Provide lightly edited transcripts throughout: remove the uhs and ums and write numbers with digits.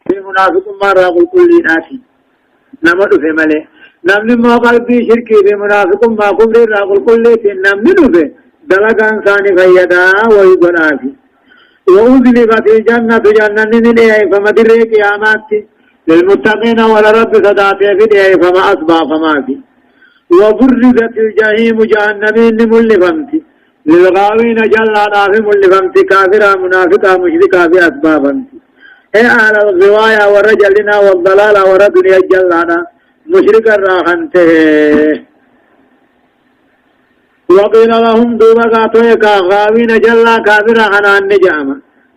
في منافق ما راقل كل ناسي نمر في ملئ نمن ما قلبي شركي في منافق ما كبر راقل كل نمن في دلق انسان فيدا ويقرافي وأذلفت الجنة جنة من فمدر قيامات للمتقين ولرب صداته في ديه فما أصبح فما في وبرزت الجحيم جهنمين ملفمت للغاوين جل عذاب ملفمت كافرا منافقا مشركا في أسبابا على الغواية ورجلنا والضلال وردنيا جلانا مشركا راحنته وقيل لهم دوبا قاتوه غاوين جلا كافرا حنان نجاما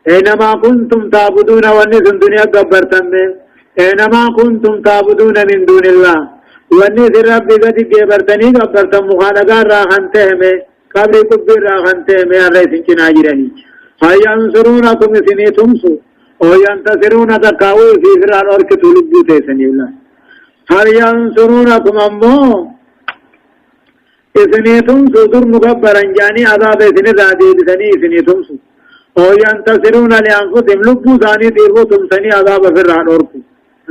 اينما كنتم تعبدون ونسن دنيا قبرتم اينما كنتم تعبدون من دون الله ونسن ربي قد قبرتني قبرتم مخانقا راحنته قبل كبير راحنته على سنچ ناجرني هاي انصرونكم سنيتمسو او ينتصرون تقاوي في فرار اور كتولب تيسني الله هل ينصرونكم امو إثنيتم صدر مكبرا جاني عذاب إثني ذاتي بثني إثنيتم صدر أو ينتصرون لأنفسهم لبو ثاني ديرو تم ثني عذاب فرعان أوركو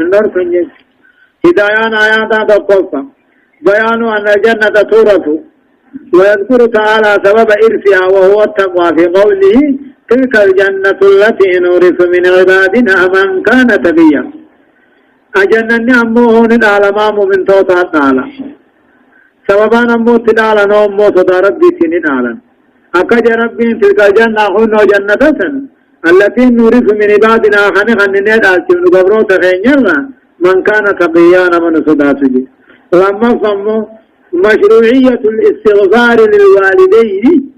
اندر سنجي هدايان آياتا تقفا بيان أن الجنة تورث ويذكر تعالى سبب إرثها وهو التقوى في قوله تلك الجنة التي نورث من عبادنا من كان تقيا أجنني أموهن العالمام من توتا تعالى سببان أمو تدالا نومو صدا ربي سندالا أكج ربي تلك الجنة هن جنة التي نورث من عبادنا خنقا ندال من قبرو تخينيرنا من كان تقيانا من صدا سجي لما فمو مشروعية الاستغفار للوالدين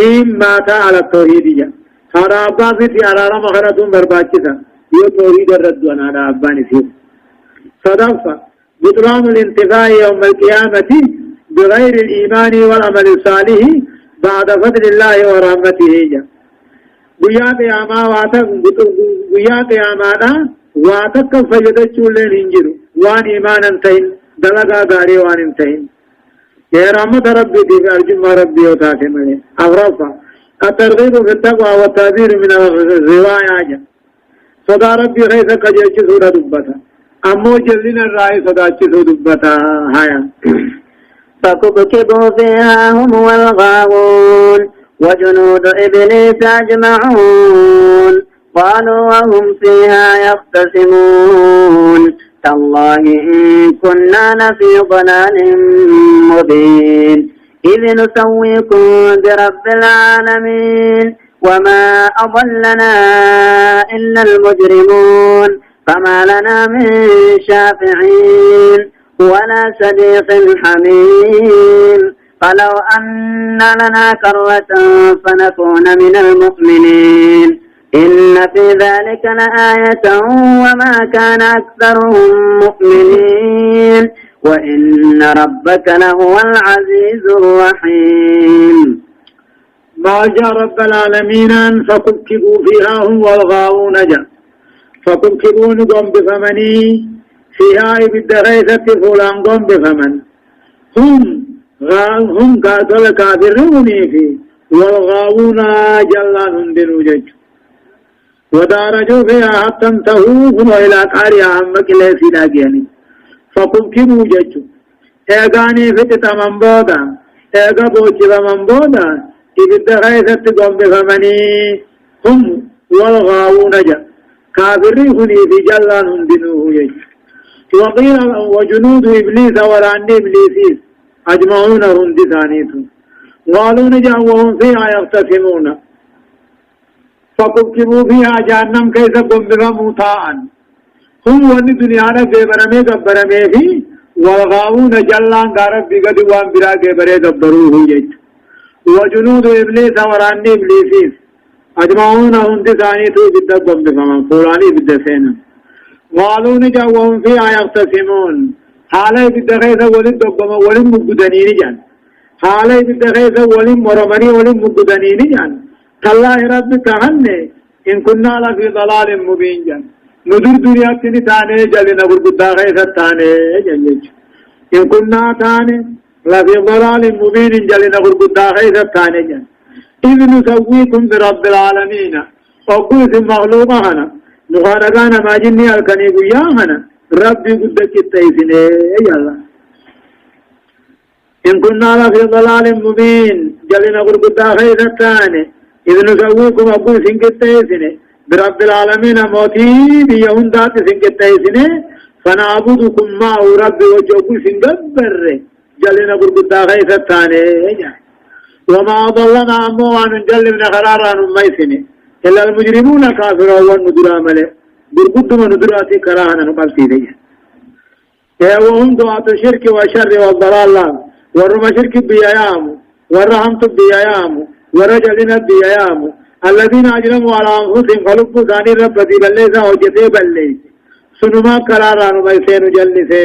إن مات على التوحيدية هذا أبا في على رمخرة برباكتا يو توحيد الرد وانا أباني فيه صدفة بطلان الانتفاع يوم القيامة بغير الإيمان والعمل الصالح بعد فضل الله ورحمته بيات ياما بيات يامانا واتك فجدت لين انجر وان إيمانا تين دلقا غاري وان انتين يا رحمة ربي دي أرجم ربي وتاتي ملي أغرفا الترغيب في التقوى والتعذير من الرواية صدا ربي خيث قجلت سورة دبتا أمو جلنا الرأي صدا سورة دبتا هايا فكبكبوا فيها هم والغاوون وجنود إبليس أجمعون قالوا وهم فيها يختصمون تالله إن كنا لفي ضلال مبين إذ نسويكم برب العالمين وما أضلنا إلا المجرمون فما لنا من شافعين ولا صديق حميم فلو أن لنا كرة فنكون من المؤمنين إن في ذلك لآية وما كان أكثرهم مؤمنين وإن ربك لهو العزيز الرحيم ما جاء رب العالمين فكبكبوا فيها هم والغاوون جاء فكبكبوا نقوم بفمني فيها بالدغيثة فلان قم بفمن هم قاتل كافرون في والغاوون جلان دنوجج ودارجوا فيها حتى انتهوا هم إلى قارئة عمك ليسي لاقياني فكبكبوا جج ايقاني فتت من بودا ايقا بوچب من بودا بالدغيثة قم بفمني هم والغاوون جا كافرون في جلان دنوجج وقيل وجنود إبليس وران إبليس أجمعون هند ثانيتهم قالوا نجا وهم فيها يختصمون فكبكبوا فيها جهنم كيف قم مطاعا هم ون دنيا في برمي قبرمي في والغاوون جلان غارب بقد وان برا قبري قبروه جيت وجنود إبليس وران إبليس أجمعون هند ثانيتهم بدأ قم بفمن فولاني بدأ سينا قالوا نجا وهم فيها يختصمون حالي بالدغيثة ولن دقم ولن مقدنين جان حالي بالدغيثة ولن مرمني ولن مقدنين جان تالله ربك هنه إن كنا لفي ضلال مبين جان ندر دنيا تني تاني جل نقول بالدغيثة تاني جنج إن كنا تاني لفي ضلال مبين جل نقول بالدغيثة تاني جان إذ نسويكم برب العالمين وقوث مغلوبة هنا مخارقانا ما جني الكني قيامنا ربي قدك التيسني يا الله إن كنا لفي ضلال مبين جلنا قرقدا خير الثاني إذ نسويكم أبو سنك التيسني برب العالمين موتي بيهون ذات سنك التيسني فنعبدكم معه ربي وجوكو سنقبر جلنا قرقدا خير الثاني وما أضلنا أموان جل من خرارا ميسني إلا المجرمون كافرون والندرا ملئ برقد من ندراتي كراهنا نقبسي دي وهم دعاة الشرك والشر والضلال ورم شرك بيايام ورحمت بيايام ورجلنا بيايام الذين أجرموا على أنفسهم قلوب ثاني رب دي بليسا وجتي بليس سنما قرارا نميسين جلسي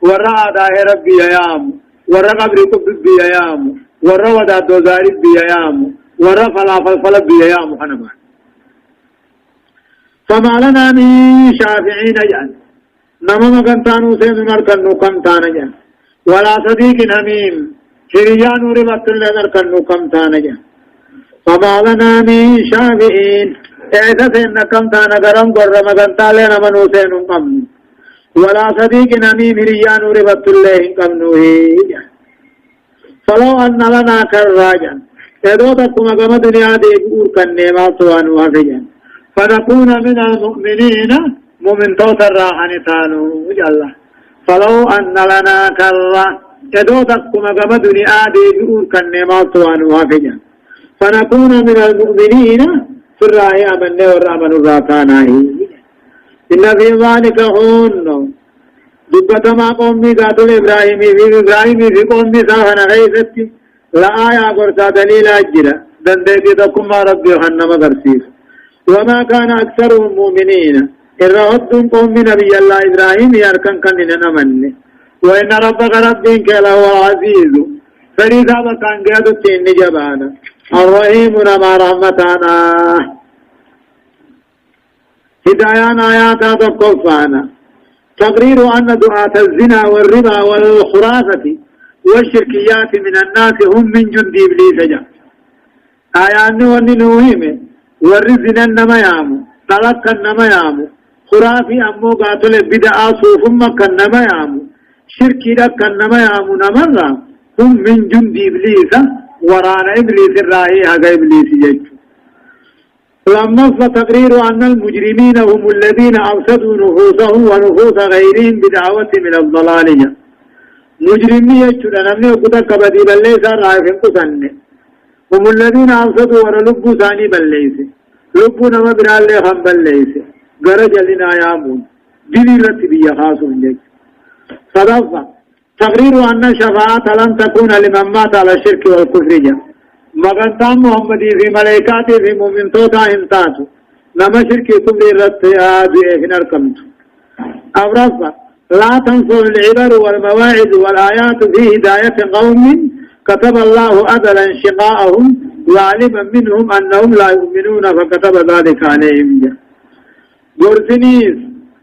ورع دائر بيايام ورع قبر قبر بيايام ورع وداد دوزاري بيايام ورع فلافل بيايام حنما فما لنا من شافعين جان نمم كنتانو سيد مركنو كنتان جان ولا صديق حميم شريان وربط لنر كنو كنتان جان فما لنا من شافعين اعزت ان كنتان غرم قرم كنتان لنا منو سين قم ولا صديق حميم شريان وربط لهم كنو جان فلو ان لنا كراجا ادو تكما كما دنيا دي بور كنه ما سوانو هفجان فنكون من المؤمنين مؤمن توتر حنتانو جل فلو أن لنا كرة يدوتكم كما دنيا دي بور كنما توانو هفجا فنكون من المؤمنين في الرأي أمن والرأمن الراتاناه إن في ذلك هون دبت ما قومي ذات الإبراهيم في قومي ساهن غيثتي لآية قرصة دليل أجرة دندك تكم ربي حنم قرسيس وما كان أكثرهم مؤمنين إذا هدون قوم نبي الله إبراهيم يركن كننا من وإن ربك ربك لهو عزيز فريدا بكان قادو تين جبانا الرحيم نما رحمتانا هدايان آيات تقفانا تقرير أن دعاة الزنا والربا والخرافة والشركيات من الناس هم من جند إبليس جاء آيان وننوهم ورزنا النما يامو طلق النما يامو خرافي أمو قاتل بدعا صوفما كالنما يامو شركي لك النما يامو نمرا هم من جند إبليس ورانا إبليس الرائي حق إبليس يجو لما فتقرير أن المجرمين هم الذين أفسدوا نفوسهم ونفوس غيرهم بدعوة من الضلالية مجرمي يجو لنمني وقتك بدي بليس الرائي قسنه هم الذين أفسدوا ورلبوا ثاني بليس لبوا نما برالي خم بليس غرج لنا يامون دليلت بي خاص جيك صدفة تقرير أن الشفاعة لن تكون لمن مات على الشرك والكفر جا مغنطان محمدي في ملائكاتي في مؤمن توتا انتاتو نما شرك كفر رتياد إخنر كمت أورفة لا تنسوا العبر والمواعظ والآيات في هداية قوم كتب الله أزلا شقاءهم وعلما منهم أنهم لا يؤمنون فكتب ذلك عليهم قرسنيس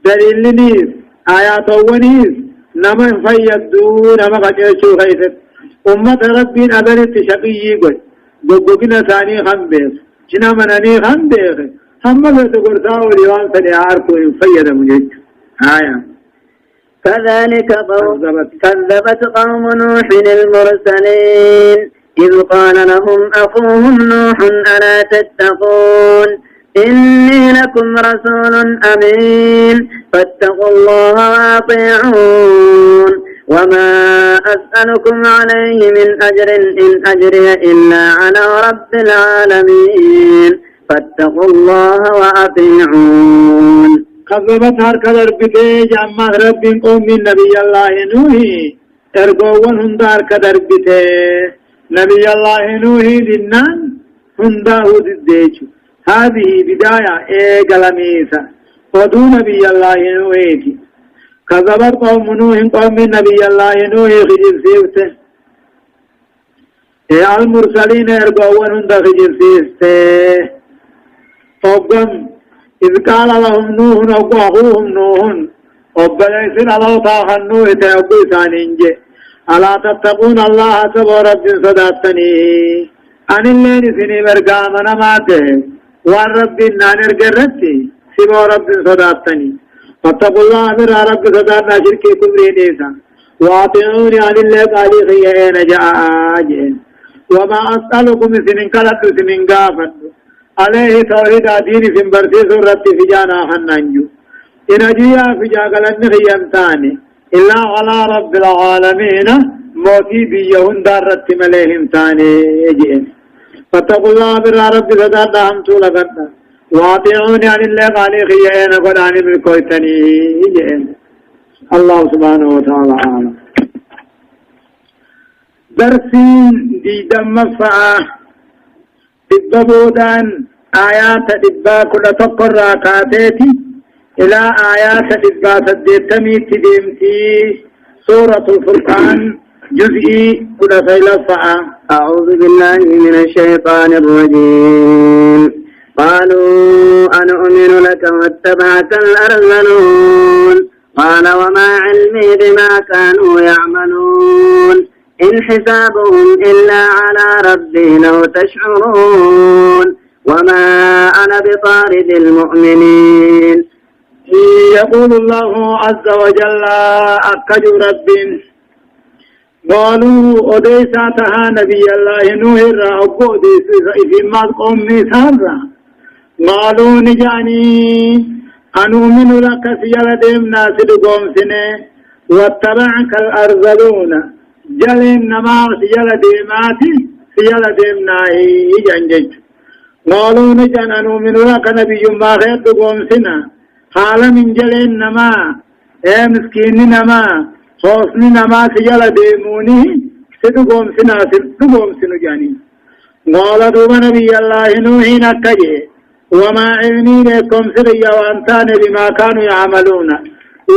دليلنيس آيات ونيس نما فيدون نما قجيشو خيثت أمة ربين أدرت شقيي قل قبقنا ثاني خنبيس جنا مناني خنبيس هم بس قرساو ليوان سنعاركو فيد مجيش آية كذبت قوم نوح المرسلين إذ قال لهم أخوهم نوح ألا تتقون إني لكم رسول أمين فاتقوا الله وأطيعون وما أسألكم عليه من أجر إن أجري إلا على رب العالمين فاتقوا الله وأطيعون كذبت هركة دربتي جمع رب قوم من نبي الله نوحي ارقوان هند هركة دربتي نبي الله نوحي دنان هنده دديجو هذه بداية قلميسة ودو نبي الله نوحي كذبت قوم نوح قوم من نبي الله نوحي خجل سيوته المرسلين ارقوان هند خجل سيوته فقم إذ قال لهم نوح أخوهم نوح وبليسن الله طاقا نوح تأقوي ثانينجي ألا تتقون الله سبو رب صداتني أن اللين سني برقامنا ماته وان رب نانر قررتي سمو رب صداتني فاتقوا الله من رب صداتنا شركي كبري ديسا واطعوني عن الله قال خيئين جاء وما أسألكم سنين كلت سنين قافت عليه توحيد دين سنبرسي سورة في جانا حنانجو إن أجيا في جاقلن خيانتاني إلا على رب العالمين موتي بيهن دارت مليهم تاني جئن فاتقوا الله من رب صداتنا هم طولقنا واطعوني عن الله قال خيئين قد عن بالكويتني جئن الله سبحانه وتعالى أعلم درسين دي دم فعا تبابودان آيات تبا كل تقر راكاتيتي إلى آيات تبا سديتمي تديمتي سورة الفرقان جزئي كل فعا أعوذ بالله من الشيطان الرجيم قالوا أنؤمن لك واتبعك الأرذلون قال وما علمي بما كانوا يعملون إن حسابهم إلا على ربي لو تشعرون وما أنا بطارد المؤمنين يقول الله عز وجل أكد رب قالوا أديساتها نبي الله نوح الرأب أديسة في مدقم ميسارا قالوا نجاني أنؤمن لك سيال ديمنا سدقوم سنة واتبعك الأرذلون جلين نما سيال ديماتي سيال ديمنا يجنجج قالوا نجان أنؤمن لك نبي ما خير دقوم سنة حالا من جلين نما مسكين نما خوصني نما سيال ديموني سدقوم سنة سدقوم سنة جاني قال دوب نبي الله نوحين أكجي وما علمي لكم سريا وانتان بما كانوا يعملون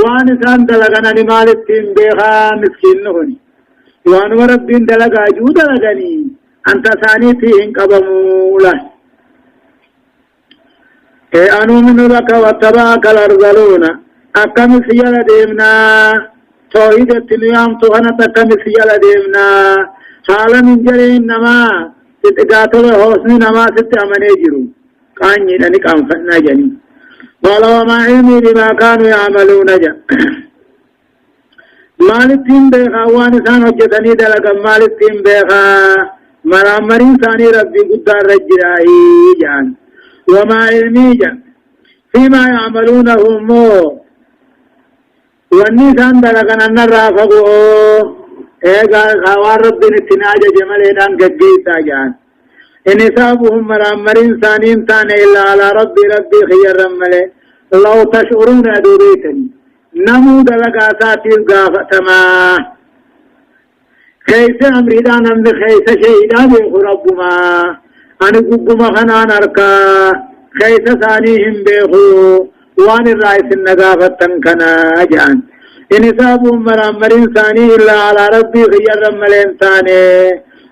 وان سان دلغنا لمال التين بيخا مسكين نهني وان وربين دلغا جو دلغني انت ثاني تين قبمولا أنؤمن لك واتبعك الأرذلون أكم سيال ديمنا توحيد التنيام تغنى تكم سيال ديمنا حالا من جرين نما ستقاتل حسن نما ستعمني جرو كاني لنك أنفقنا جني قال وما علمي بما كانوا يعملون جا مالتين بيخا وانسان وجتني دلقا مالتين بيخا مرامرين ثاني ربي قدار رجرائي جان وما علمي جا فيما يعملونه مو والنسان دلقا نرافقوا ايقا خوار ربي نتناجة جمالينان قديسا جان إن حسابهم مرامرين ثانين ثان إلا على ربي خير رمله لو تشعرون أدوريتني نمو دلقا ساتير قافتما خيس أمريدان أمد خيس شهيدان بيخو ربما أنا قبما خنان أركا خيس ثانيهم بيخو وان الرئيس النقافتن كنا أجان إن حسابهم مرامرين ثاني إلا على ربي خير رمله ثاني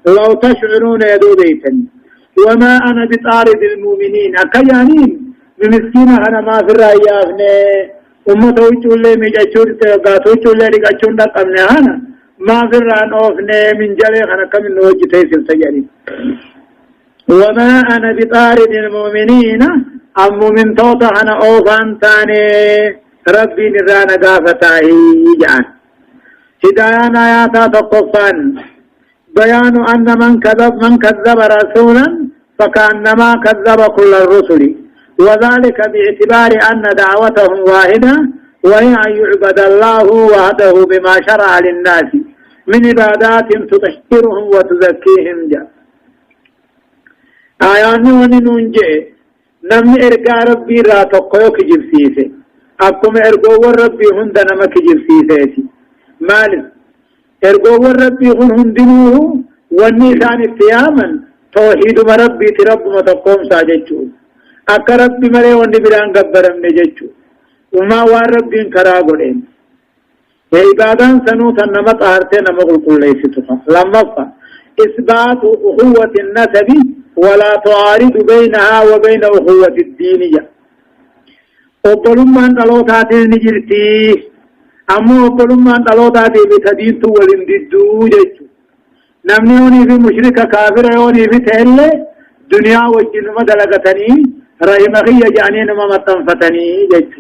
لو تشعرون أدوريتني وما أنا بطارد المؤمنين أكيانين بمسكينة أنا ما في الرأي أفني أمته ويجول لي مجاچور تغاثو ويجول لي رقاچون دا قمنا أنا ما في الرأي أفني من جالي أنا كمن نوجي تيسل سجاري وما أنا بطارد المؤمنين المؤمن توتا أنا أوفان تاني ربي نرانا قافتاه جان هدايان آياتا تقفان بيان أن من كذب رسولا فكأنما كذب كل الرسل وذلك باعتبار أن دعوتهم واحدة وهي أن يعبد الله وحده بما شرع للناس من عبادات تطهرهم وتزكيهم جاء آيان وننجي نمي إرقى ربي را تقوك جبسيسي أكم إرقو ربي هندنا مك جبسيسي مالك إرقو ربي هندنوه والنسان التياما توحيد ربي ترب متقوم ساججو أكا ربي مري وندي بران قبرم نججو وما وان ربي انكراغولين عبادان سنوتا نمت آرتين مغل كل ليستفا لما فا إثبات أخوة النسب ولا تعارض بينها وبين أخوة الدينية وقلما نلوتات النجرتي أمو قلما نلوتات بتدينتو والنددو جيجو نمني وني في مشرك كافر وني في تهل دنيا وجنم دلقتني رحمه جانين ما متنفتني جج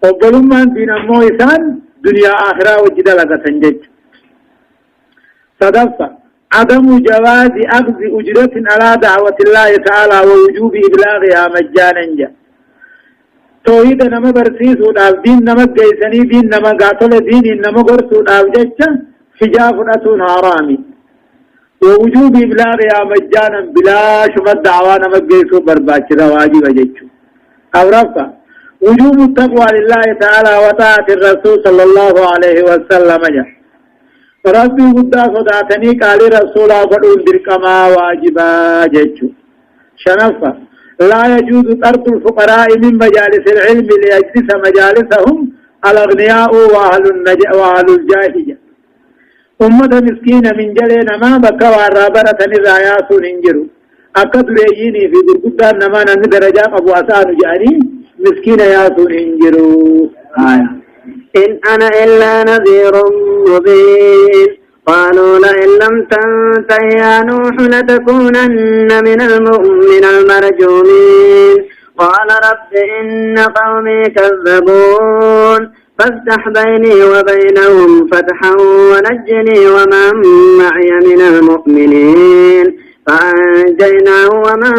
وقالوا ما دين مويسان دنيا آخرة وجد لك تنجج صدفة عدم جواز أخذ أجرة على دعوة الله تعالى ووجوب إبلاغها مجانا جا توحيد نما برسيس وداف دين نما قيسني دين نما قاتل دين نما قرس وداف ججا حجاب أتون حرامي ووجوب إبلاغها مجانا بلا شمد دعوانا نما قيسو برباچ واجب ججو أو رفع وجوب التقوى لله تعالى وطاعة الرسول صلى الله عليه وسلم جا ربي قد صداتني قال رسول فدون بركما واجبا ججو شنفة لا يجوز طرد الفقراء من مجالس العلم ليجلس مجالسهم الأغنياء وأهل الجاهلية أمة مسكينة من جلين ما بكى والرابرة نزايات ننجروا أكد رييني في قرقودان نما درجات أبو أسان جاني مسكينة ياسون ننجروا إن أنا إلا نذير مبين قالوا لئن لم تنته يا نوح لتكونن من المرجومين قال رب إن قومي كذبون فافتح بيني وبينهم فتحا ونجني ومن معي من المؤمنين فأنجيناه ومن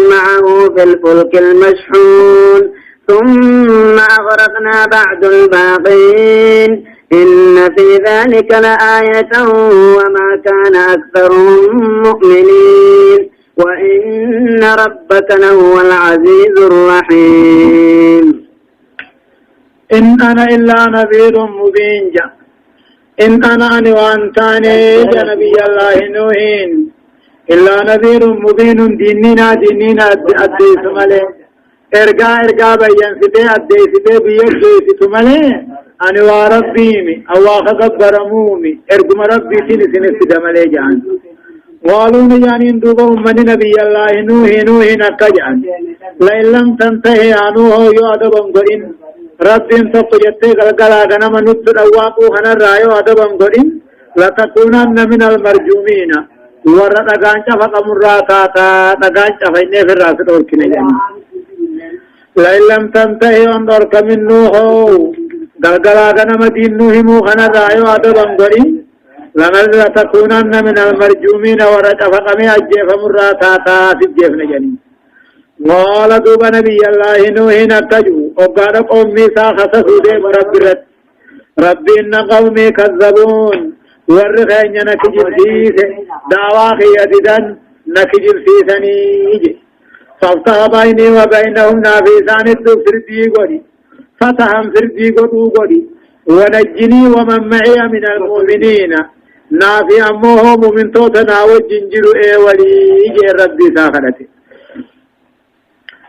معه في الفلك المشحون ثم أغرقنا بعد الباقين إن في ذلك لآية وما كان أكثرهم مؤمنين وإن ربك لهو العزيز الرحيم إن أنا إلا نذير مبين جا إن أنا وأنتاني يا نبي الله نوحين إلا نذير مبين ديننا أديس ملي إرقا بيان سبي أديس بيجي ملي أنا وربيمي الله خبرمومي إرقم ربي سنس ملي جان قالوا نجانين دوبهم من نبي الله نوحين أكجان لئن لم تنتهي عنه يعذبهم قرين رب تقجت غلغلا غنم نتر أواقو خنا رايو أدبهم قرين لتكونن من المرجومين ورد أغانشا فقمراتا أغانشا فإنه في الرأس دوركنا جانين لئن لم تنتهي أنظرك من نوح غلغلا غنم دين نوحمو خنا رايو أدبهم قرين لتكونن من المرجومين ورد فقمي أجيف مراتا سجيفنا جانين قال دوب نبي الله نوح نكجو وقال قومي ساخسسوا ديم ربي إن قومي كذبون ورخين نكجب سيس دعواخي يددن نكجب سيسنيج فافتح بيني وبينهم نافيسان التفردي قولي فتحا فردي قولي ونجني ومن معي من المؤمنين نافي أموهم من توتنا وجنجل ولي إيجي ربي ساخرته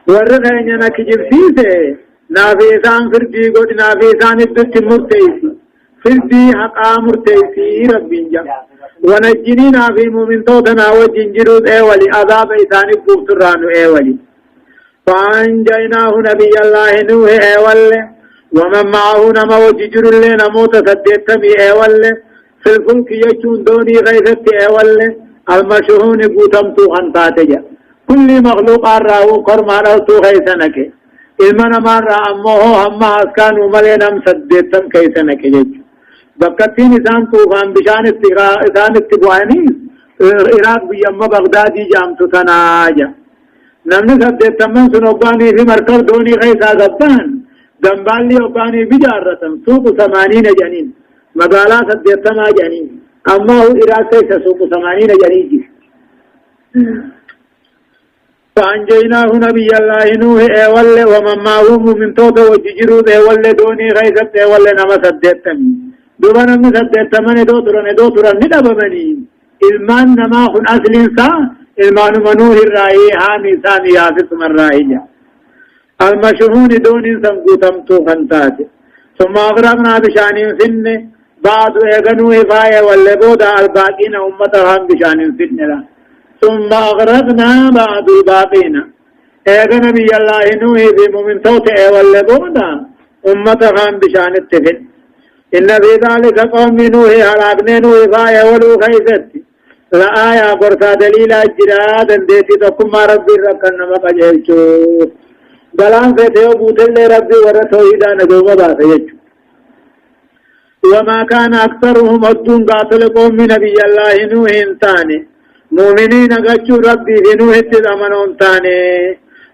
ورغين نكجب سيسه نافيسان فردي قد نافيسان الدت مرتيسي فردي حقا مرتيسي ربين جا ونجني نافي مؤمن توتنا وجنجرود اولي عذاب إسان بوفترانو اولي فانجيناه نبي الله نوح اولي ومن معه نما وججر اللي نموت سديتمي اولي في الفلك يجون دوني غيثت اولي المشهون قوتمتو خنطاتجا كل مخلوق راو قرما راو خيسنك المنا مارا امه هم اسكانوا ملينم سديتم كيسنك جج بكتين انسان طوفان بشان انسان اتبواني عراق بيما بغدادي جامتو تناجا نمني سديتم من سنوباني في مركز دوني خيسا زبان دنبالي وباني بجارتم سوق 80 جنين مقالا سديتم جنين اما هو عراق كيسا سوق 80 جنين فأنجيناه نبي الله نوح اول ومن معه من توت وججرود اول دوني غيثت اول نما سدتمي دوبا نما سدتمن دوترن ندبمني ilmaan namaa kun asliin isaa ilmaanuma nuuhi irraayii haami isaani yaasisuma irraayiyya almashhuuni dooniin san guutamtuu kan taate ثم أغرقنا بشان فن بعد إيغنوه فاية واللبودا الباقين أمتهم بشان فن ثم أغرقنا بعد الباقين إيغن بي الله نوه في مؤمن توت واللبودا أمتهم بشان التفن إن في ذلك قوم نوه هلاكنا نوه فاية ولو خيست لآية قرصة دليل أجرادا ديتي تقم ربي ركنا مقجلتو بلان فتيو بوتل ربي ورتوحيدا ندوما باسيج وما كان أكثرهم الدون قاتل قوم نبي الله نوح تاني مؤمنين قجوا ربي في نوح تزمنون تاني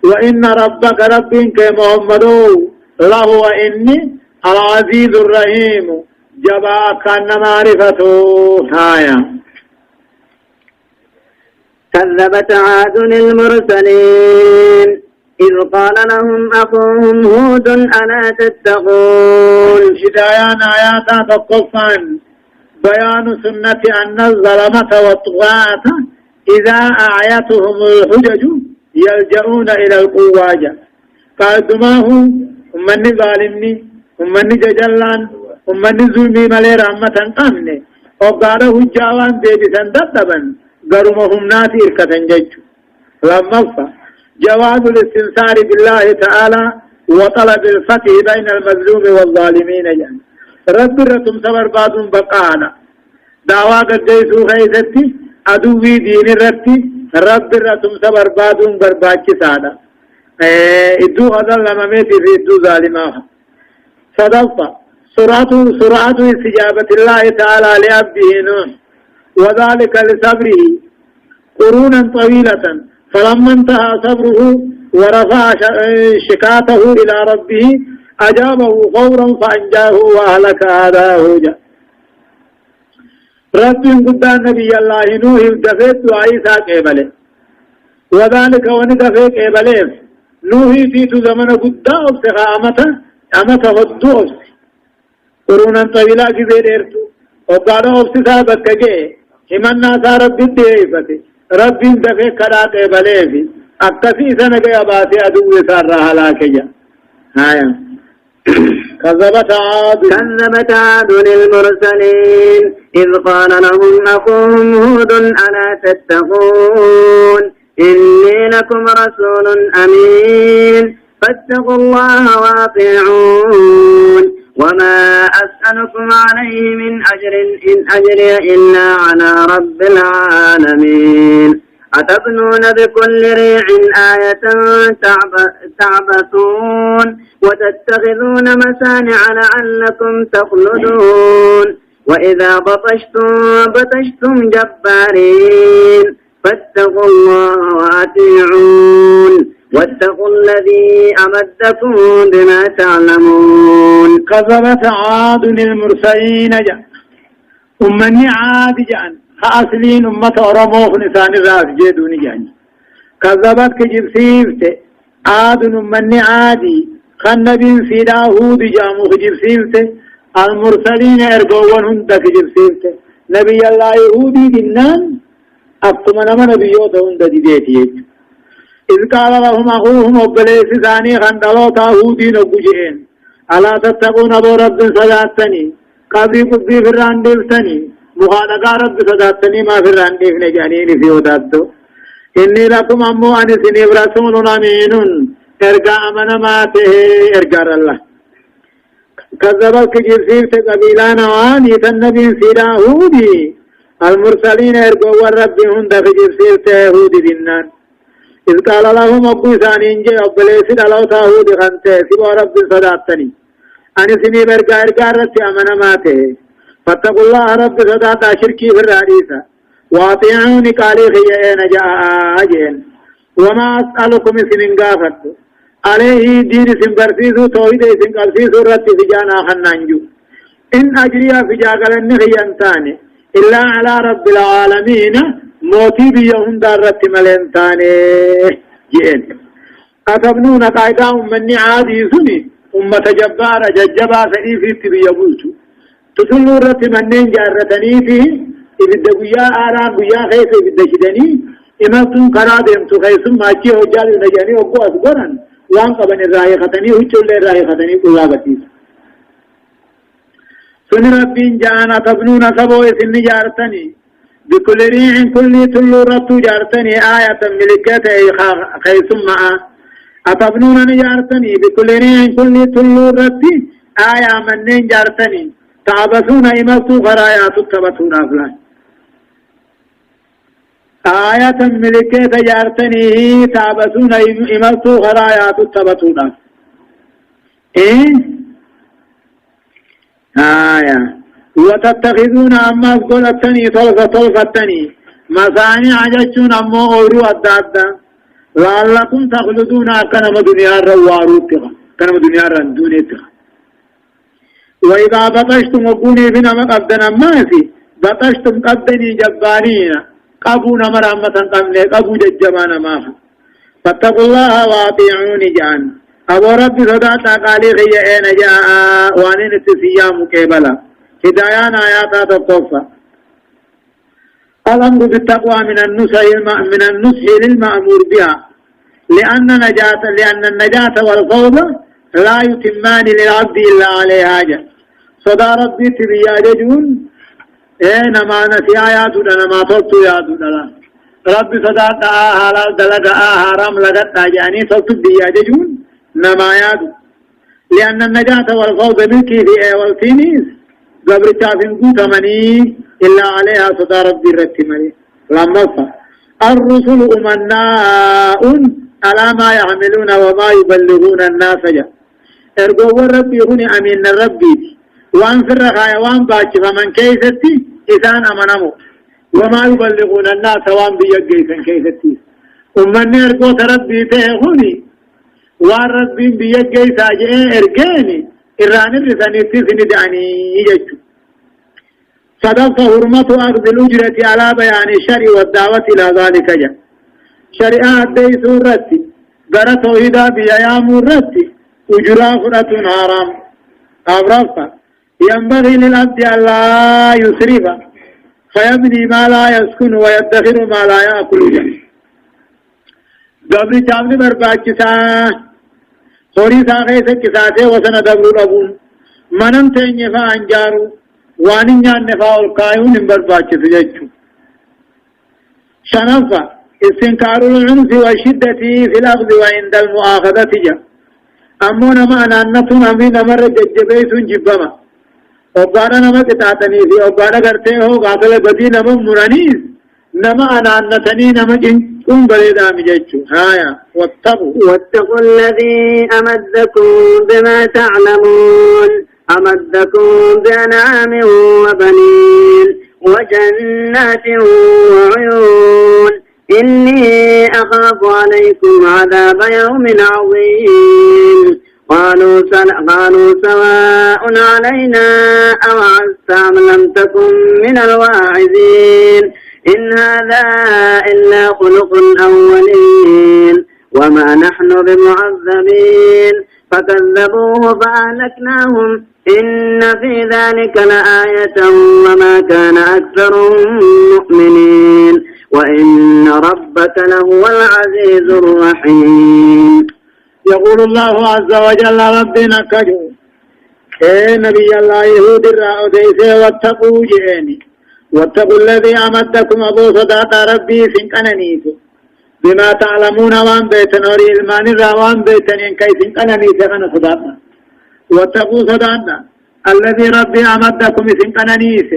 وإن ربك ربك كمحمد لهو إني العزيز الرحيم جبا كان معرفته هايا كذبت عاد المرسلين إذ قال لهم أخوهم هود ألا تتقون هدايان آيات تقفان بيان سنة أن الظلمة والطغاة إذا أعيتهم الحجج يلجؤون إلى القواجة فأدماه من ظالمني ومن ججلان ومن ظلمي ملي رحمة قمني وقاله الجاوان ديبسا دبا قرمهم ناتي إركة جج لما جواز الاستنصار بالله تعالى وطلب الفتح بين المظلوم والظالمين يعني رب الرتم سبر بعض بقانا دعوة قديسو خيثتي عدوي دين الرتي رب الرتم سبر بعض برباكي سادا ادو غضل لمميتي في ادو ظالماها صدفة سرعة استجابة الله تعالى لعبده نوح وذلك لصبره قرونا طويلة فلما انتهى صبره ورفع شكاته إلى ربه أجابه فورا فأنجاه وأهلك هذاه جاء رب قدام نبي الله نوح دفت وعيسى قبله وذلك وندفت قبله نوح في زمن قدام أبسخ أمته الدوس قرونا طويلة كذير إرتو وقالوا أبسخ بكجي همنا سار رب الدهيفته رب دفع كرات بليفي أكتفي سنة أباسي أدو سارها لاكجا هايا كذبت عاد المرسلين إذ قال لهم أخوهم هود ألا تتقون إني لكم رسول أمين فاتقوا الله واطيعون وما أسألكم عليه من أجر إن أجري إلا على رب العالمين أتبنون بكل ريع آية تعبثون وتتخذون مسانع لعلكم تخلدون وإذا بطشتم جبارين فاتقوا الله وأطيعون واتقوا الذي أمدكم بما تعلمون كذبت عاد المرسلين جاء أمني عاد جاء خاصلين أمة أرموخ نسان الراس جيدوني جاء كذبت كجبسيفت عاد أمني عادي خنبين سيدا هود جاموخ جبسيفت المرسلين ارقوان هند كجبسيفت نبي الله يهودي دنان أفتمنا من نبيوته هند ديتي إذ قال لهم أخوهم وبليس ثاني خندلو تاهودين وقجئين ألا تتقون أبو رب صداتني قبري قبري في الرانديف تني مخالقا رب صداتني ما في الرانديف نجانيني في وداتو إني لكم أمو أنسني برسول أمين إرقى أمن ماته إرقى الله كذبت كجرسيف قبيلان واني تنبي سيدا هودي المرسلين إرقوا الرب هند في جرسيف هودي دينان إذ قال لهم أبو ثانين جي أبليس دلو تاهود خانته سوى رب صداتني أني سني برقا رتي أمنا ماته فاتقوا الله رب صداتا شركي في الرئيسة واطيعوني قالي خيئين جاء آجين وما أسألكم سنين قافت عليه دين سنبرسيسو توحيد سنقرسيسو رتي في جانا خنانجو إن أجري في جاقلن خيانتاني إلا على رب العالمين موتي بيهم دارت ملنتاني جئن أتبنون قائدا أمني عادي سني أمة جبارة ججبا سني في تبيبوتو تسلوا رت منين جارتني فيه إبدا قيا آرام قيا خيس إبدا شدني إمتون قرادهم تخيسم ماچي حجال نجاني وقو أصبرا وان قبن الرائي خطني وچول الرائي خطني قلا بتيس سن ربين جانا تبنون سبو إسن جارتني بكل ريع كل تلو رتو جارتني آية ملكة خيسم معا أتبنون نجارتني بكل ريع كل تلو رتي آية منين جارتني تعبثون إمتو غرايات التبتون أفلان آية ملكة تجارتني تابسون إمرتو غرايات التبتون إيه آية وتتخذون أما قلتني طلقتني مثاني عججون أما أورو أدادا لعلكم تخلدون كنما دنيا الرواروتها كنما دنيا الرندونتها وإذا بطشتم وقوني بنما قبدنا ماسي بطشتم قبدني جبارين قبونا مرامة قبلي قبو ججمان ماها فاتقوا الله واطيعوني جان أبو ربي صداتا قالي غي اين جاء وانين التسيا مكيبلا هدايان آياتا تطوفا الأمر بالتقوى من النصح للمأمور بها لأن النجاة والفوز لا يتمان للعبد إلا عليه حاجة صدا ربي تبيا جون نما نسي آياتنا نما صوت ياتنا ربي صدا حلال دلق حرام لغت تاجاني صوت بيا جون نما ياد لأن النجاة والفوز ملكي في والتينيس قبر تافن قوت مني إلا عليها صدا ربي رتمني لما الرسل أمناء على ما يعملون وما يبلغون الناس جاء ارجو ربي هوني امين ربي وان في الرخايا وان باچ فمن كيفتي اذان امنمو وما يبلغون الناس وان بيجيسن كيفتي ومن ارجو ربي هوني وان ربي بيجيسا جاء ارجاني إران الرساني تسني دعني يجو صدق حرمة أخذ الأجرة على بيان الشرع والدعوة إلى ذلك جاء شريعة دي سورتي غرا توحيدا بيا مرتي أجرا فرة حرام أبرفا ينبغي للعبد أن لا يسرف فيبني ما لا يسكن ويدخر ما لا يأكل جميع قبل جامل برباكسا خوري ساقه سكساته وسن دبر أبون منم تنفا أنجارو وانيان نفا القائون برباكس جيجو شنفا استنكار العنف والشدة في الأخذ وعند المؤاخذة جاء أمونا ما أنانتون أمين أمر ججبيت جبما وقانا نما كتاتني في وقانا قرته هو قاتل بدي نما مرانيز نما أنانتني نما جنكم بريدا مججو هايا واتقوا الذي أمدكم بما تعلمون أمدكم بأنعام وبنين وجنات وعيون إني أخاف عليكم عذاب يوم عظيم قالوا سواء علينا أوعزت أم لم تكن من الواعظين إن هذا إلا خلق الأولين وما نحن بمعذبين فكذبوه فأهلكناهم إن في ذلك لآية وما كان أكثرهم مؤمنين وإن ربك لهو العزيز الرحيم يقول الله عز وجل ربنا كجو نبي الله يهود الرأوديسي واتقوا جئني واتقوا الذي أمدكم أبو صداق ربي سنكننيس بما تعلمون وان بيتن وري المان الروان بيتن ينكي سنكننيس أنا صداق واتقوا صداقنا الذي ربي أمدكم سنكننيس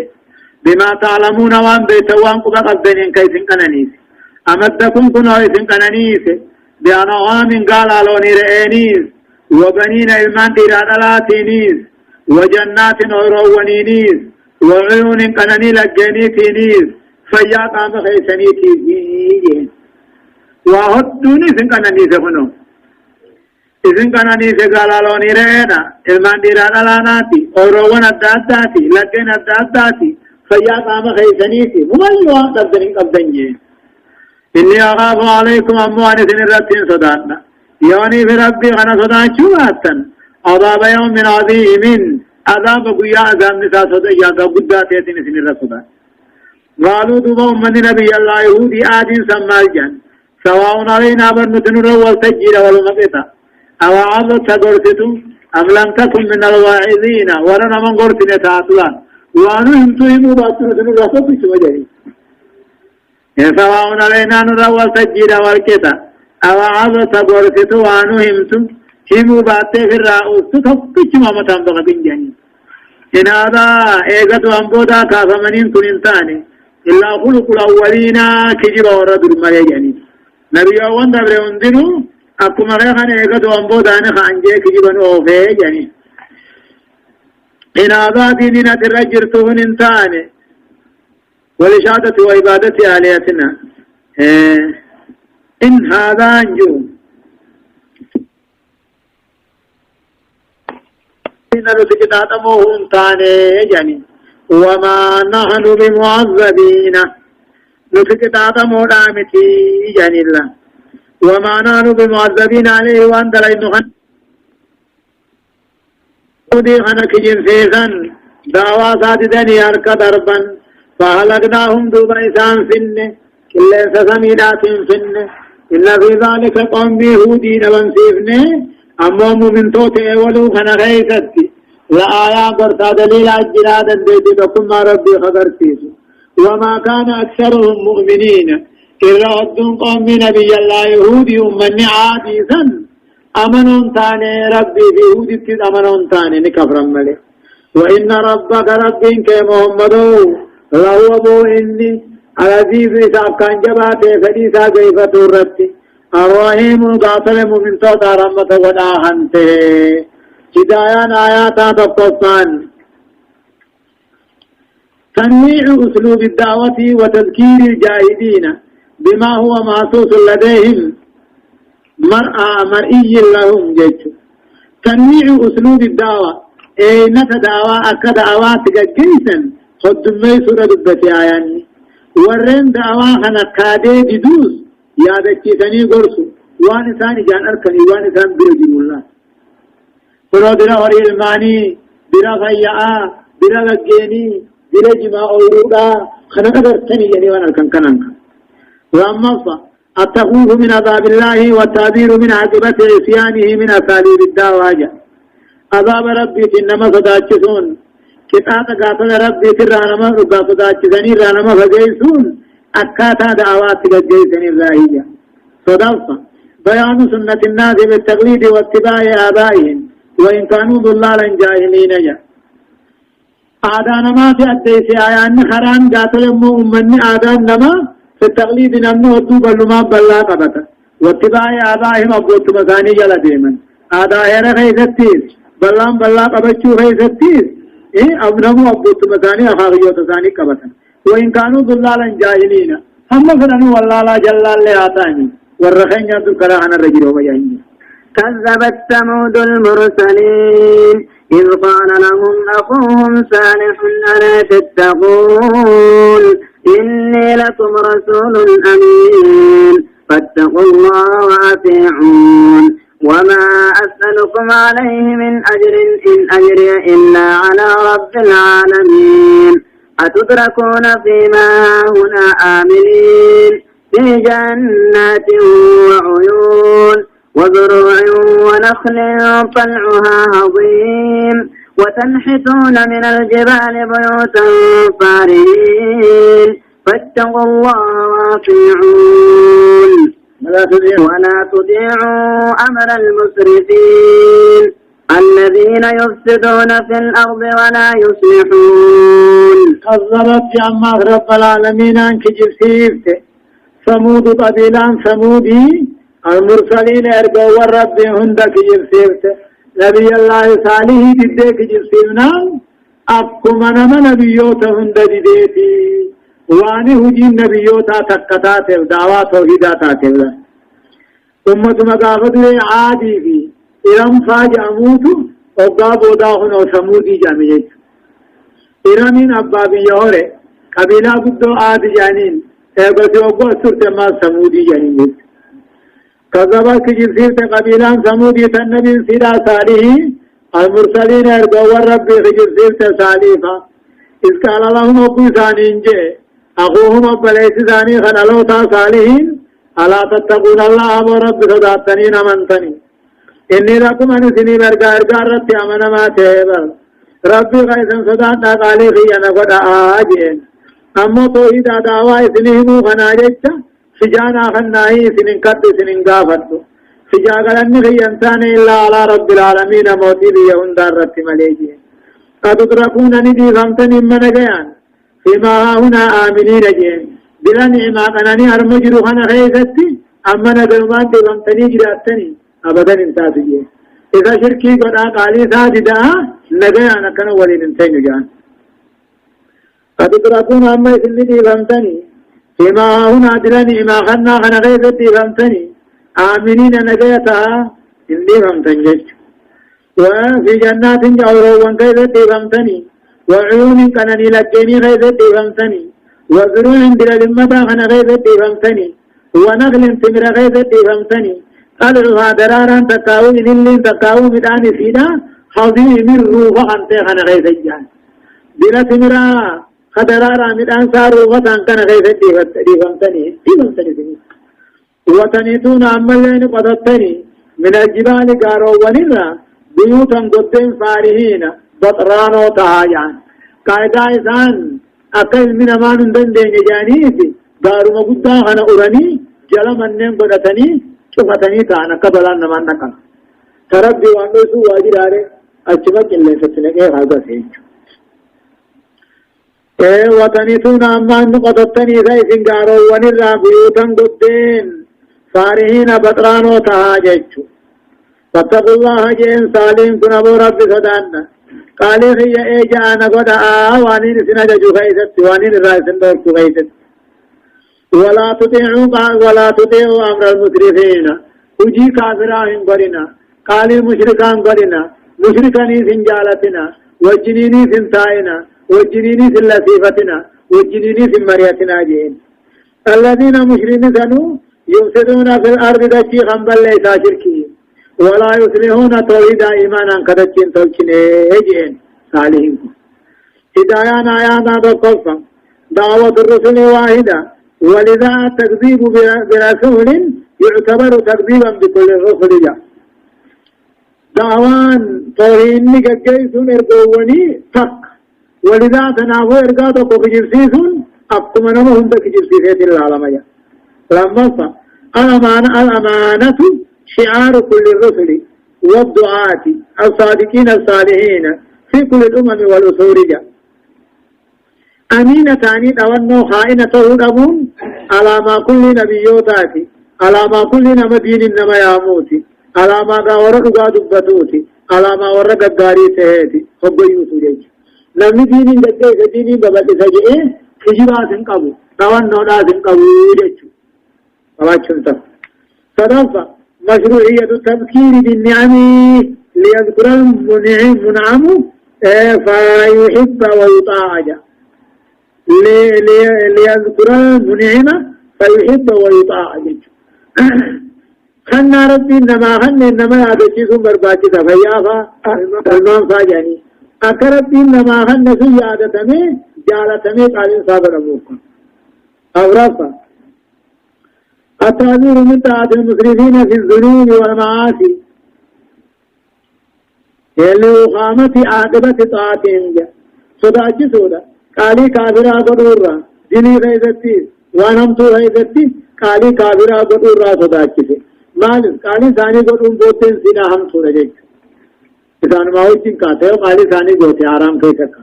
بما تعلمون وان بيتوان قبق الدنين كيسن كنانيس أمدكم كنوا يسن كنانيس بأنعام قال علوني رئينيس وبنين إلمان تيرادلاتينيس وجنات أورونينيس وعيون كناني لجنيتينيس فيا قام خيسنيتينيس وهدوني سن كنانيس كنوا إذن كنانيس قال علوني رئينا إلمان تيرادلاناتي أورون الداداتي لجن الداداتي فيا قام خيسنيتي مملوا قبضني إني أخاف عليكم أموان سنرتين صدانا يعني في ربي أنا صدان شواتا عذاب يوم عظيم عذاب قيا عذاب نساء صدايا قبضات يتين سنرت صدان قالوا دوبا من نبي الله يهودي آدين سمالجان سواء علينا برنتنر والتجير والمقطة أو عظت تقرتتم أم لم تكن من الواعظين ورنا من قرتنا تعطلان وانو انتوهموا باتنا سنرسوا في سوجهي سواء علينا نرى التجير والكتا أو عظت تقرتتم وانو هموا باتنا في الرأوس تتفكش مامتان بغبين جاني إن هذا إيغة وانبودا كافمنين كننتاني إلا خلق الأولين كجب ورد المليجاني نبي أول دبر وندنو أكو مريخان إيقظ وانبو داني خانجي كجبن أوفي يعني إن آذاتي نينا ترجرتهن انتاني والإشادة وعبادة آلياتنا إن هذا أنجو إن رسكتات موهن تاني يعني وما نحن بمعذبين رسكتات مولامتي يعني الله وما نحن بمعذبين عليه وان دلائنو خن ودي خنك جنسيسا دعوة ساددن يارك دربا فهلقناهم دوبا إسان فنه كلا سسمينات فنه إن في ذلك قوم بيهودين وانسيفنه أمام من توتي ولو خنا غيثتي لآيا برتا دليل أجرادا ديتي بكم ربي خبرتيس وما كان أكثرهم مؤمنين إلا أدن قوم نبي الله يهودي من عاديثا أمنون تاني ربي في يهودي تد أمنون تاني نكفر ملي وإن ربك ربك محمد لهو أبو إني العزيز إساق كان جباته فديسا كيف تورتي الرحيم قاتل مؤمن توتا رحمة وداهنته هدايان آياتا تقصان تنويع أسلوب الدعوة وتذكير الجاهدين بما هو محسوس لديهم مرئي لهم جيش تنويع أسلوب الدعوة أين تدعوى أكا دعوات جيسا خد ميسورة دبتي آياني ورين دعوى خنقادي بدوس يادكي ثاني قرسو وان ثاني جان أركني وان ثاني برجم الله فرو برا وري الماني برا غياء برا غجيني برا جماع أورودا خنقدرتني يعني وان أركن كنانك وأما التخوف من عذاب الله والتعبير من عاقبة عصيانه من أساليب الدعوة عذاب ربي إنما صداتشون كتاب قاتل ربي ترانما صداتشني رانما فجيسون أكاتا دعوات جيسن الراهية صدفة بيان سنة الناس بالتقليد واتباع آبائهم وإن كانوا ضلالا جاهلين جا آدان ما في أديس آيان خران قاتل أمني آدان نما في التقليد نمنه ودو بلما بلا قبطا واتباع آبائهم أبوت مزاني جل ديما آدائر خيثتيس بلام بلا قبطشو خيثتيس أبنمو أبوت مزاني أخاقيو تزاني قبطا وإن كانوا ضلالا جاهلين هم فرنوا والله لا جلال لآتاني والرخين يدو كراهنا الرجل وبياني كذبت ثمود المرسلين إذ قال لهم أخوهم صالح ألا تتقون إني لكم رسول أمين فاتقوا الله وأطيعون وما أسألكم عليه من أجر إن أجري إلا على رب العالمين أتدركون فيما هنا آمنين في جنات وعيون وزروع ونخل طلعها هضيم وتنحتون من الجبال بيوتا فارهين فاتقوا الله وأطيعون ولا تطيعوا أمر المسرفين الذين يفسدون في الأرض ولا يصلحون كذبت جمع رب العالمين أنك جسيبت ثمود قبيلان ثمودي المرسلين ارجو والرب هندك جسيبت نبي الله صالح ديك جسيبنا أبكم أنا نبيوت هند ديتي واني هجين نبيوتا تكتات دعوات توحيدات أمة مقافت عادي في إرم فاج أموتو وقاب وداهن وثمودي جامعيت إرمين أبابي يهوري قبيلة بدو آد جانين بس وقو سرت ما ثمودي جانين كذبا كجرسيرت قبيلة ثمودي تنبي سيدا صالح المرسلين ارقوا الرب كجرسيرت صالحا إذ قال لهم أبو ثانين جي أخوهم أبليس ثاني خلالوتا صالحين ألا تتقون الله ورب صداتنين أمنتني إني لكم أن سني برقار ربي أمنا ما تهبر ربي غيثا صداتا قالي خيانا قد آجين أما توحيد دعوة سنهمو خناجتش سجانا خناهي سنين قد سنين قافتو سجاقلن خيانتان إلا على رب العالمين موتي ليهن دار ربي مليجين قد اتركون ندي غمتن من قيان فيما هنا آمنين جين بلا نعمة أنني أرمجر خنا خيثتي أما ندومان دغمتني جراتني أبدا انتهت جين إذا شركي قد أقالي ساددا نجي أنا كان ولين انتين جان فتتركون أما يسلي دغمتني فيما هنا بلا نعمة خنا خيثتي دغمتني آمنين نجيتها إني دغمتني وفي جنات جوروا كيثتي دغمتني وعيون كانني لكني غيثتي دغمتني وزروع بلا لمتا خنا غيثتي دغمتني ونخل تمر غيثتي دغمتني طلعها درارا تكاو من اللي تكاو مدان فينا حظيم من روح أنت خنا غيثجان بلا تمرا خدرارا مدان صار روحا كان غيثتي دغمتني وتنيتون أمالين قدتني من الجبال قارو ونرى بيوتا قدين فارهين بطرانو تهايان قاعدة إذن أقل من أمان دندين جانيتي دارو مقدا خنا أراني جلم أنهم قدتني شفتني تانا قبلان نمان نكا تربي وانوسو واجراري أجمك اللي فتنك هذا سيجو وطنيتون أمان قدتني ذايفين قارو ونرى بيوتا قدين فارهين بطرانو تهاججو فاتقوا الله جين سالين كن أبو رب صدانا قال هي إيجانا قد وانين سنججو خيست وانين رأسن دوركو خيست ولا تطيعوا أمر المسرفين وجي كافراهم قرنا قال مشركان قرنا مشركاني سنجالتنا وجنيني سنتائنا وجنيني سلسيفتنا وجنيني سمريتنا جين الذين مشركين سنو يفسدون في الأرض دكي خنبال ليسا شركي ولا يصلحون توحيد إيمانا كدكين توكين جين صالحين هدايان آيانا بقصة دعوة الرسل واحدة ولذا التكذيب برسول يعتبر تكذيبا بكل الرسل جاء دعوان توحيد نكجيسون ارقوني تك ولذا تنافو ارقاتو كجرسيسون أبقم نمهم بكجرسيسات العالمية لما الأمانة شعار كل الرسل والدعاة الصادقين الصالحين في كل الأمم والأصول جاء أمينة تاني أوانو خائنة هدبون على ما كل نبيوتاتي على ما كل نمدين نما ياموتي على ما قاورق قادبتوتي على ما ورق الداري تهيتي حب يوسو جيج نمي دينين جدّي دينين ببالي سجئه خجبات انقبو توانو ناس انقبو جيجو فباچون تف صدفة مشروعية التذكير بالنعم ليذكر المنعم فيحب ويطاع ليذكر المنعم فيحب ويطاع خنا ربي إنما يادتشيسون برباكتا فيافا المام فاجاني أكربي إنما خنا سيادتمي جالتمي قالين صابر أموكم أورافا التعذير من طاعة المسرفين في الذنوب والمعاصي لإقامة عاقبة طاعتهم صداچ سودا قالي كافرا بدورا ديني غيظتي وانمتو غيظتي قالي كافرا بدورا صداچ سي مال قالي ثاني بدون بوتين سينا هم سودا جي إذن ما هو چين کہتے ہیں قالي ثاني بوتي آرام کہے سکا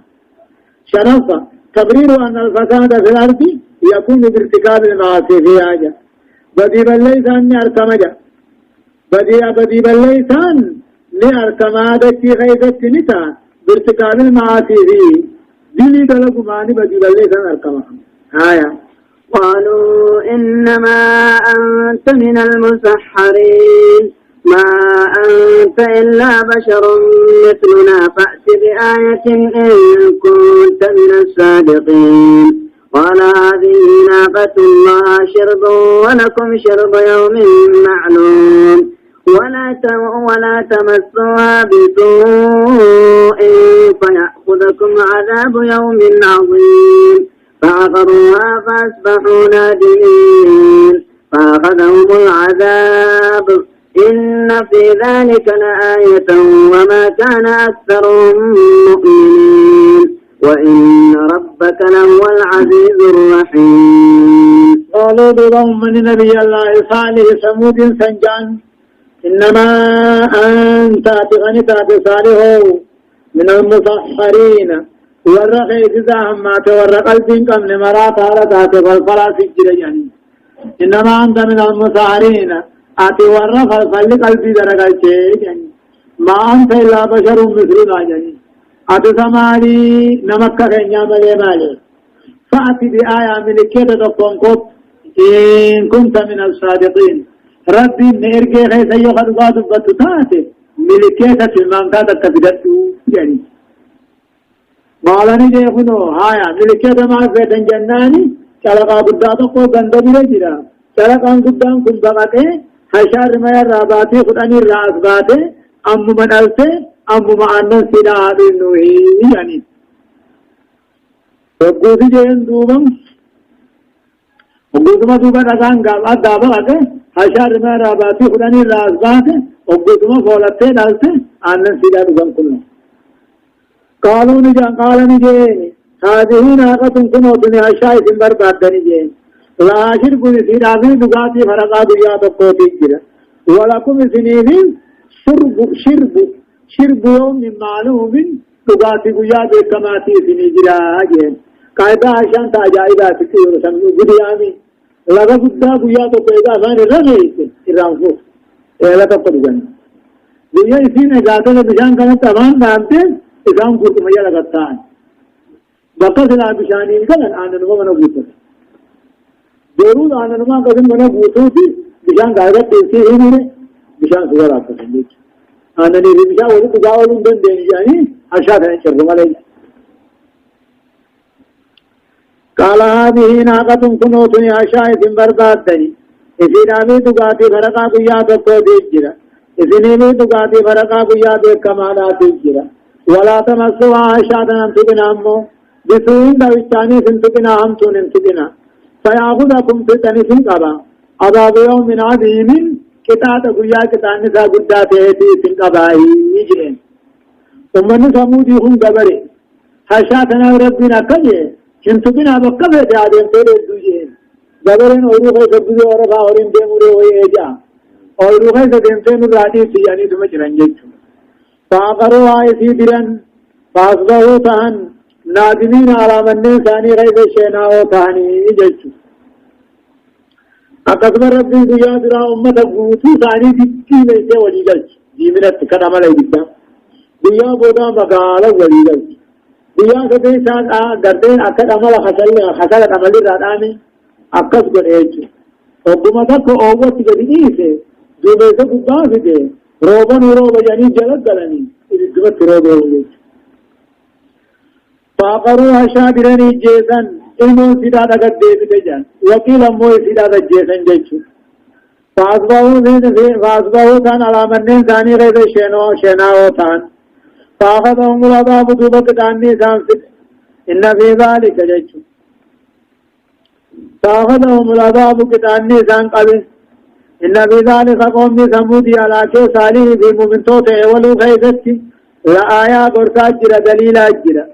شرف تقرير أن الفساد في الأرض يكون بارتكاب المعاصي في آجا بدي بالليسان نأرتمجا بدي بالليسان نأرتمادتي غيظت نتا بارتكاب المعاصي فيه دلي دلقماني بدي بالليسان أرتمها آية قالوا إنما أنت من المسحرين ما أنت إلا بشر مثلنا فأت بآية إن كنت من الصادقين قال هذه ناقة الله شرب ولكم شرب يوم معلوم ولا تمسوها بسوء فيأخذكم عذاب يوم عظيم فعقروها فأصبحوا نادمين فأخذهم العذاب إن في ذلك لآية وما كان أكثرهم مؤمنين وإن ربك لهو العزيز الرحيم قالوا بضم من نبي الله صالح ثمود سنجان إنما أنت تغني صالح من المسحرين ورق إذا ما تورق قلبين كم لمرات على ذات فالفلا سجل يعني إنما أنت من المساعرين أتي ورق فالفل قلبي درجة يعني ما أنت إلا بشر مثلنا يعني أتي سمالي نمك خينيا ملي مالي فأتي بآية ملكية تقوم قط إن كنت من الصادقين ربي نرجع خيس يخد بعض بطاته ملكية المنطقة تكفيدته يعني مالني جيخنو هايا ملكية ما فيدن جناني شلقا قداتو قو بندو بلجرا شلقا قدام كن بغته حشار ما يراباتي خداني الرأس باته أمو من ألته أمو معنن سيدا آدو نوهي يعني وقوذي جيهن دوبم وقوذما دوبا رغان قابات دابا قده حشار ما يراباتي خداني الرأس باته وقوذما فولته دالته آنن سيدا دوبم كلنا قالوا نجين هذه ناقة كنوتني عشاء سنبر بادني جين لا شرب سيرابي دقاتي فرقا دنيا تقوتي جرا ولكم سنين شرب يوم من معلوم دقاتي قيا بكماتي سنين جرا جين قاعدة عشان تاجائبات كيور سنو قديامي لغا قدا قيا تقويدا فاني رغيت الرانفو إلا تقويدا دنيا اسين اجاتة بشان كانت تمام دانتے إسلام کو تمہیں لگتا ہے بقص لا بشانی کلن آننما منو بوتو ضرور آننما قدم منو بوتو تھی بشان گائرہ تیسی ہی میرے بشان سوار آتا ہے آننی ری بشان وزی تجاولون دن دینی جانی ارشاد ہے شرکم علیہ قال هذه ناقة كنوتني عشاء برباد دني اسی نامی دگاتی فرقا قیاد کو دیکھ جرا اسی نامی دگاتی فرقا قیاد کمالات جرا ولا تمسوا عشاء انتقنا امو بسوين دوشاني سنتقنا هم تون انتقنا فيأخذكم في تنسين قبا عذاب يوم من عظيم كتات قيا كتان نسا قدات هيتي سنقباهي يجين ومن سمودي هم قبري حشاتنا ربنا كجي انتقنا بقبت عدين تولي دوجين قبرين اوروخي سبزي ورفا ورين ديموري ويجا اوروخي سديمتين راتي سياني سمجرن جيتو فاقروا آيسي درن فاصبحوا تهن نادمين على من ثاني غيب الشيناء وثاني جيتو أقسم ربي قياد را أمة قوتو ثاني دكي ليس ولي جلت جيمنت كدام لي دكتا قيا بودا مقالا ولي جلت قيا سبي سان قردين أكد عمل خسل عمل راداني أقس قريتو وقمتك أوت قدينيسي جو بيسا قباسي دي روبان وروبا يعني جلد دلني إذا دمت روبا وليت فاقروا شابرني جيسن إلمو سيدادا قد ديب جان وكيل أمو سيدادا جيسن جيشو فأصبحوا كان على منين ثاني غير شناو تان فأخذهم العذاب دوبك تاني سامسك إن في ذلك جيشو فأخذهم العذاب كتاني سان قبل إن في ذلك قوم ثمود على كي صالح في مؤمنتوت اولو خيزتي لآيا برسات جرى دليلات جرى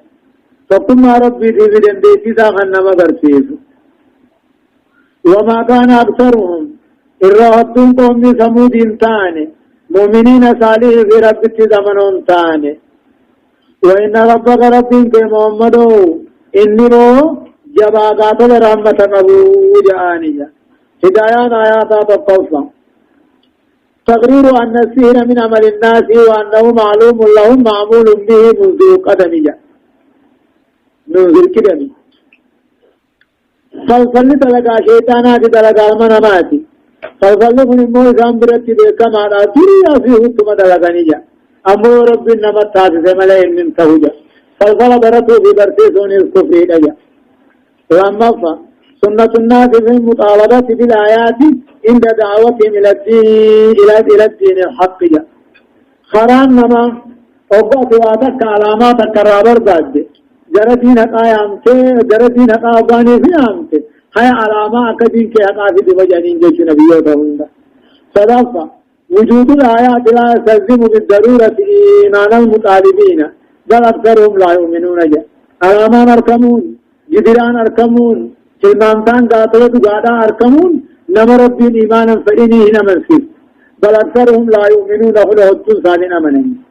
فقم ربي في بدن بيتي ساخنما برسيسو وما كان أكثرهم الرهبتون قوم ثمود انتاني مؤمنين صالح في ربك زمنون تاني وإن ربك ربك محمد إني رو جباقات رحمة قبو جآنية هدايات آيات القوصة تقرير أن السحر من عمل الناس وأنه معلوم لهم معمول به منذ قدمية منذ كدمي فالفل تلقى شيطانات تلقى المنامات فالفل من الموزان برتي بكما لا تريا في حكم تلقى نجا أمو رب النمت تاسس ملئ من تهجا فالفل برتو في برتيسون الكفر نجا لما سنة الناس في المطالبة بالآيات عند دعوتهم إلى الدين الحق خران نما أبقى واتك علامات الكرابر بعد جردين حقا جردين حقا أباني في عامته هاي علامات كدين كي حقا في دمجانين جيش نبيوته هندا صدفة وجود الآيات لا يستلزم بالضرورة إيمان المطالبين بل أكثرهم لا يؤمنون جاء علامات أركمون جدران أركمون سلمانتان قاتلة قادا أركمون نما ربين إيمانا فإنه نمن فيه بل أكثرهم لا يؤمنون أخذ التنسان أمنين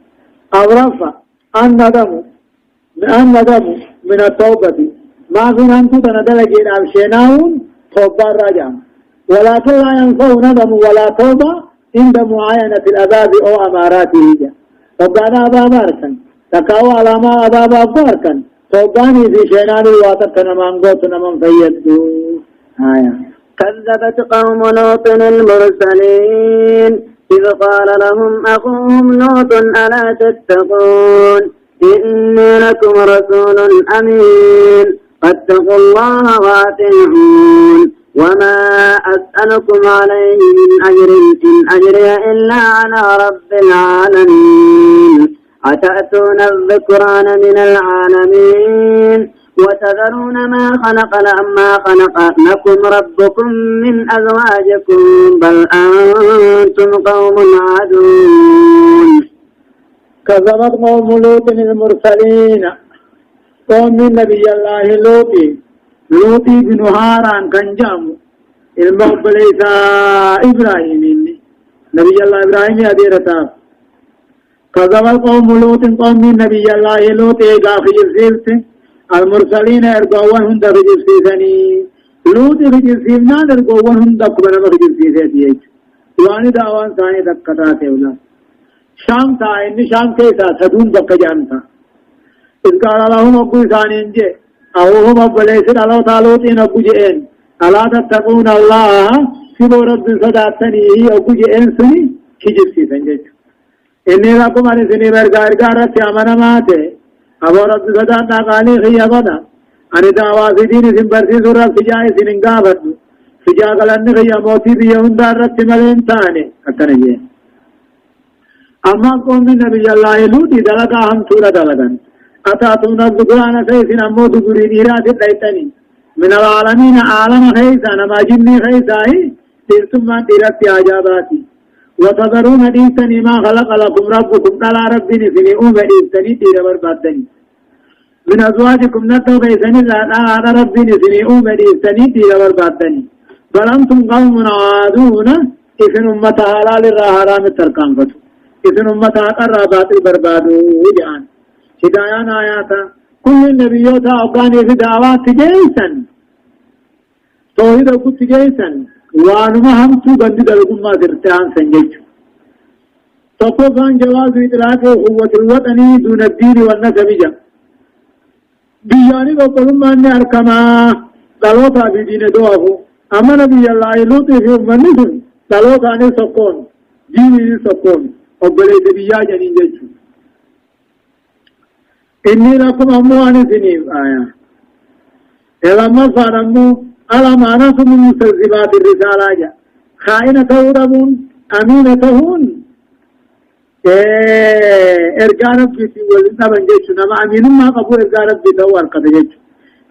أغرفة الندم من التوبة ما في أنت تندلجين الشناون توبة الرجع ولكن لا ينفع ندم ولا توبة عند معاينة الأذاب أو أماراته فقال أبا ماركا تكاو على ما أذاب أباركا توباني في شنان الواتر نمانغوتنا من فيدو كذبت قوم لوط المرسلين إذ قال لهم أخوهم لوط ألا تتقون إني لكم رسول أمين فاتقوا الله وأطيعون وما أسألكم عليه من أجر إن أجري إلا على رب العالمين أتأتون الذكران من العالمين وتذرون ما خلق لكم ربكم من أزواجكم بل أنتم قوم عادون كذبت قوم لوط المرسلين قوم نبي الله لوط بن هاران كان جامو المقبل إيسا إبراهيم نبي الله إبراهيم أديرتا كذبت قوم لوط قوم نبي الله لوط إيقا في جزيرت المرسلين إرقوان هند في جزيرتني لوط في جزيرنا إرقوان هند كبنا في جزيرتي واني دعوان ثاني دكتاتي ولا شام تا إني شام كيسا سدون بك جانتا إذ قال لهم أبو ثاني انجي أوهم أبليسن الله تعالى تين أبو جئين ألا تتقون الله سبو رب صداتني أبو جئين سني كجبسي سنجي إني لكم أن سني برغارغارة أمنا ماته أبو رب صداتنا قالي خي أبدا أن دعوة دين سنبرسي سورة فجاء سننقابت فجاء قلن خي موتي بيهن دارت ملين تاني أكنا أما قوم نبي الله لوطي دلقا هم سورة دلقا أتاتون الذكران خيسين أمو ذكرين إراد الليتني من العالمين عالم خيسا نما جني خيساي تلتم من تلت عجاباتي وتذرون ديسني ما خلق لكم ربكم تلا ربي نسني أوم ديسني تير بربادني من أزواجكم نتو خيسني لا ربي نسني أوم ديسني تير بربادني بل أنتم قوم عادون إذن أمة حلال الرحرام التركان فتو إذن أمة قرابات البربادو جان هدايان آياتا كل النبيوتا أباني في دعوات تجيسا توحيد أكو تجيسا وانما هم تو بندد لكم ما ترتعان سنجيج تقوفان جواز إطلاق قوة الوطني دون الدين والنسب جا بياني وقلهم أني أركما دلوتا في دين دوافو أما نبي الله لوطي في أمني دلوتا أني سقون ديني سقون وبليت بياجا نينجيج إني لكم أموان سنين آية إذا ما فارموا على ما نصم من مستلزمات الرسالة جاء خائنة ربون أمينة هون إرقى ربي والإنسان من جيش نما أمين ما قبوا إرقى ربي دوار قد جيش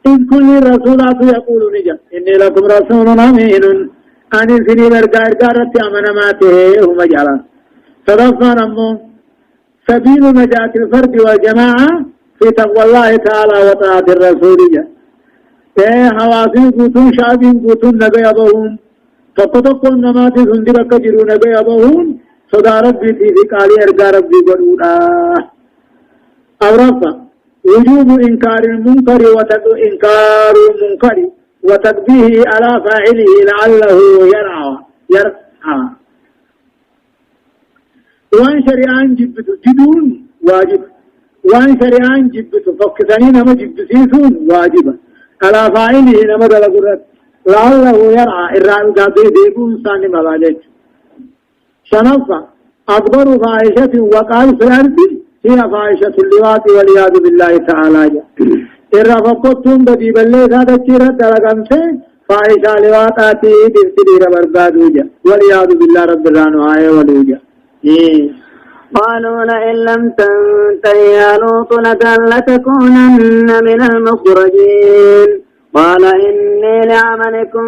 إذ كل الرسولات يقول نجا إني لكم رسول أمين أني سنين إرقى ربي أمن ماته هم جعلا تدفع نمو سبيل نجاة الفرد والجماعة في تقوى الله تعالى وطاعة الرسول جاء حواسين قوتون شعبين قوتون نبي أبوهم فقطقون نماتي سندرك جرو نبي أبوهم صدا ربي في قالي أرقى ربي قدونا أورفا وجوب إنكار المنكر إنكار المنكر وتقبيه على فاعله لعله يرعى وان شريعان جبت جدون واجب وان شريعان جبت فكثني نما جبتسيسون واجبا على فاعله نما دلقرت لعله يرعى الرعي قاضي ديكون ساني مبالج شنفا أكبر فاحشة وقال في الأرض هي فاحشة اللواط والعياذ بالله تعالى الرفقتهم بدي بلي ذات الشيرة دلقمسه فاحشة لواطاتي دفتدير بربادوجا والعياذ بالله رب الرانو آيه ولوجا قالوا لئن لم تنته يا لوط لتكونن من المخرجين قال إني لعملكم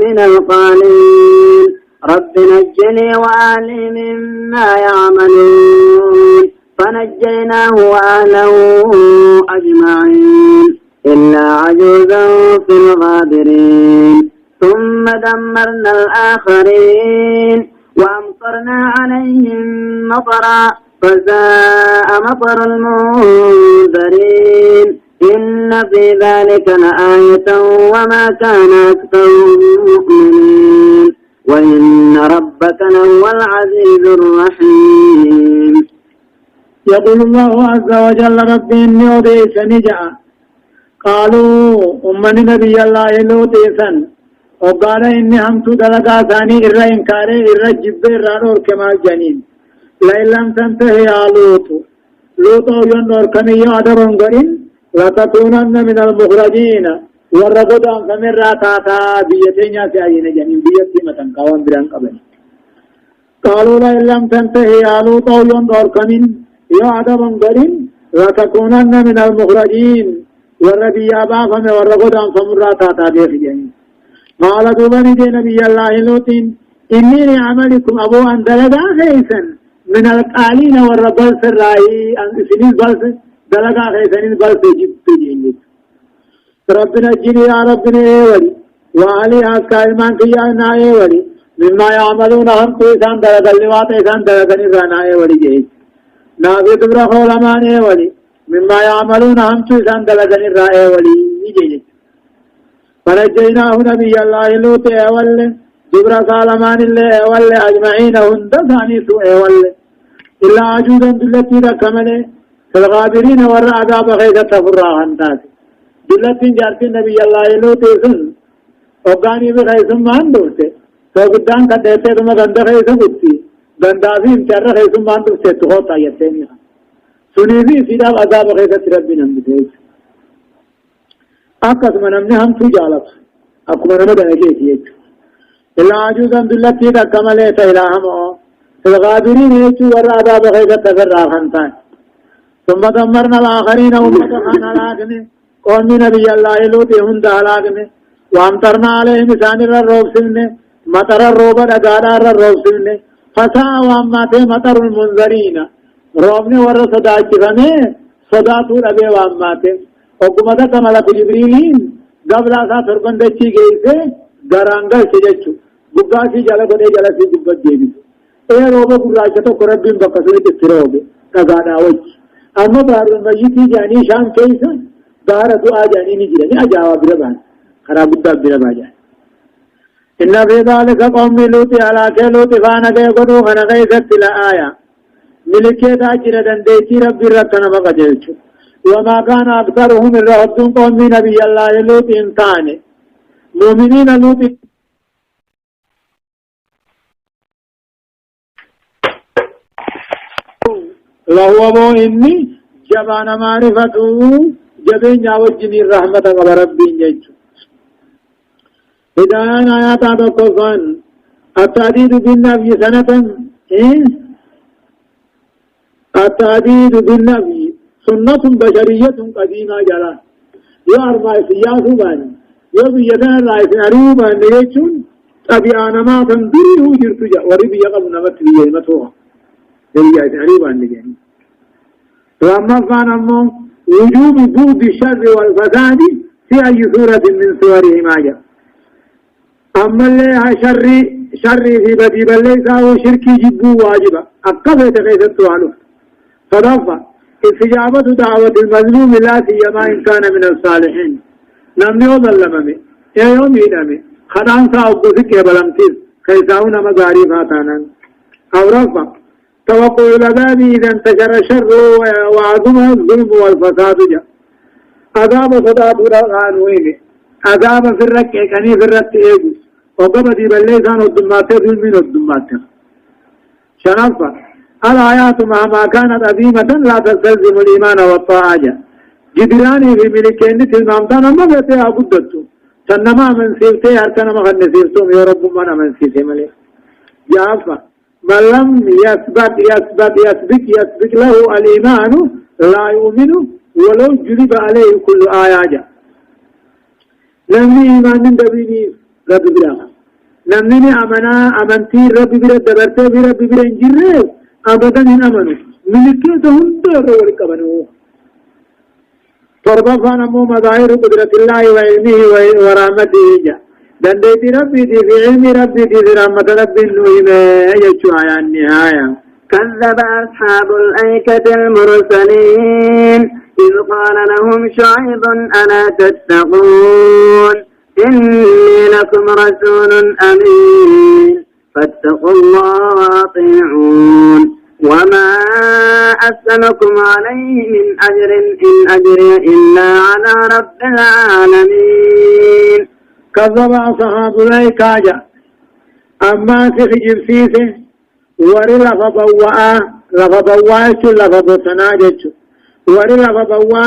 من القالين رب نجني وأهلي مما يعملون فنجيناه وأهله أجمعين إلا عجوزا في الغابرين ثم دمرنا الآخرين وأمطرنا عليهم مطرا فساء مطر المنذرين إن في ذلك لآية وما كان أكثرهم مؤمنين وإن ربك لهو العزيز الرحيم. يقول الله عز وجل ربي إني أوديس نجأ قالوا أمن نبي الله لوتيسا وقال إني همت دلقا ثاني إرى إنكاري إرى جبه إرى كما الجنين لئن لم تنتهي يا لوط ينور كمي أدرون قرين لتكونن من المخرجين ورقودان فمن راتاتا بيتين ياسعين جنين بيتي متن قوان بران قبل قالوا لئن لم تنتهي يا لوط ينور كمين يا أدرون قرين لتكونن من المخرجين وربي يابا فمن ورقودان فمن راتاتا بيتين قال دوبني دي نبي الله لوطين إني لعملكم أبو أن دلقا خيسا من القالين والربال سرائي أن سنين بلس دلقا خيسا بلس جبت جيني ربنا جيني يا ربنا ولي وعلي أسكا إيمان كيانا ولي مما يعملون هم كيسان دلقا اللوات إيسان دلقا نرانا ولي جيد نابي دبرا خولمان ولي مما يعملون هم كيسان دلقا نرانا ولي جيد فنجيناه نبي الله لوط اول دبر سالمان الله اول اجمعين هند ثاني سو اول الا عجوزا دلتي ركمله فالغابرين والعذاب غيث تفرع هندات دلتي جارت نبي الله لوط سن اوغاني بغيث مان دوسه تو قدان كدته تم گند غيث بوتي گندافي انتر غيث مان دوسه تو ہوتا يتني سنيبي سيدا عذاب غيث ربنا بده أكثر من أمني هم في جالس أكبر من دعية يجوا إلا عجوزا بالتي تكمل إلهم الغابرين يجوا والرعب بغير تفرع خنتان ثم دمرنا الآخرين ومتخنا لاغني قوم نبي الله لوط هند لاغني وامطرنا عليهم سانر الروب سنة مطر الروب دغادار الروب سنة فساء وامات مطر المنذرين روبني ورصدا جفنه صداتو ربي وامات وقمتا كمالك جبريلين قبل آسا تربندچی گئی سے گرانگل سجچو گباسی جالا گنے جالا سی گبت جیبی اے روبا گراشتو قربین بقصوری تفرہ ہوگے تغانا وچ اما بارو مجیتی جانی شام کیسا دارتو آجانی نجرانی اجاوا بربان خراب الدب بربا جانی انہا فی ذالک قومی لوتی علاقے لوتی فانا گئے قدو خنا گئے ست لآیا ملکے دا جردن دیتی ربی رکھنا مقا جلچو وما كان أكثرهم من رهبتهم قوم نبي الله لوط إنسان مؤمنين لوط لهو مو إني جبان معرفته جبين يوجني الرحمة وربي يجو إذن آيات أدقفان التعديد بالنبي سنة التعديد بالنبي سنة بشرية قديمة جلا يا أربع سياس بان يا بيدان رئيس أروبا نيجون أبي أنا ما تنبيه جرتجا وربي يقبل نمت ليه متوها رئيس أروبا نيجون وأما فانمو وجوب بود الشر والفساد في أي سورة من سورهما جاء أما اللي شر في بدي بل ليس هو شركي جبه واجبا أقفت غيث التوالف فضفا استجابة دعوة المظلوم لا سيما إن كان من الصالحين نمني وظلمني يا يوم ينامي خدان صاحب ذكي بلمتيز خيساون مغاري فاتانا أو رفع توقع العذاب إذا انتشر الشر وعظم الظلم والفساد جاء عذاب صدات رغانوين عذاب في الرك كني في الرك إيجو وقبضي بالليسان والدمات ظلمين والدمات شنفة الآيات مهما كانت عظيمة لا تستلزم الإيمان والطاعة جدراني في ملكين تلمامتان أما بيتها قدتو سنما من سيفتي هركنا مخن سيفتهم يا رب من من سيفتي مليك جافا من لم يثبت له الإيمان لا يؤمن ولو جلب عليه كل آية نمني إيمان دبيني رب براها نمني أمنتي رب برا دبرتي برب برا انجره أبدا أمنوا ملكيتهم دور ولكبنوا فربفان أمو مظاهر قدرة الله وعلمه ورحمته جاء دنديت ربي في علم ربي في رحمة ربي النويمة يجوع النهاية كذب أصحاب الأيكة المرسلين إذ قال لهم شعيب ألا تتقون إني لكم رسول أمين فاتقوا الله وأطيعون وما أسألكم عليه من أجر إن أجري إلا على رب العالمين. كذب أصحاب الأيكة أما تخجب سيسه وري لفضواء لفضوسناجج وري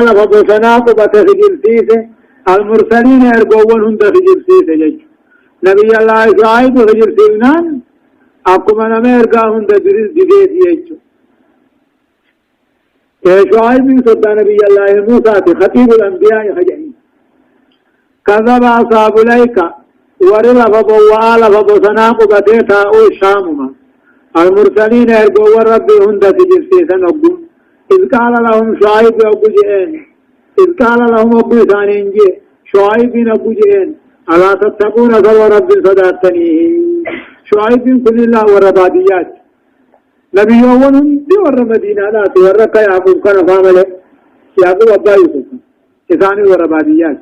لفضوسنا قبة تخجب سيسه المرسلين يرقون هم تخجب سيسه جج نبي الله شعيب خجب سينان أقوم أنا ميرقاهم تدريس جديد يجو شعيب صدى نبي الله موسى خطيب الأنبياء خجعين كذب أصحاب الأيكة ورلا فضواء لفضوسنا قبتيتا أو شامما المرسلين يرقوا ربي هند تجرسيسا نقوم إذ قال لهم شعيب أبو جئين إذ قال لهم أبو ثانين جي شعيب أبو جئين ألا تتقون صلى رب صداتني شعيب كل الله ورباديات نبي يوم دي ور مدينة لا تورك يعقوب كان فامله يعقوب أبا يوسف إثاني ورباديات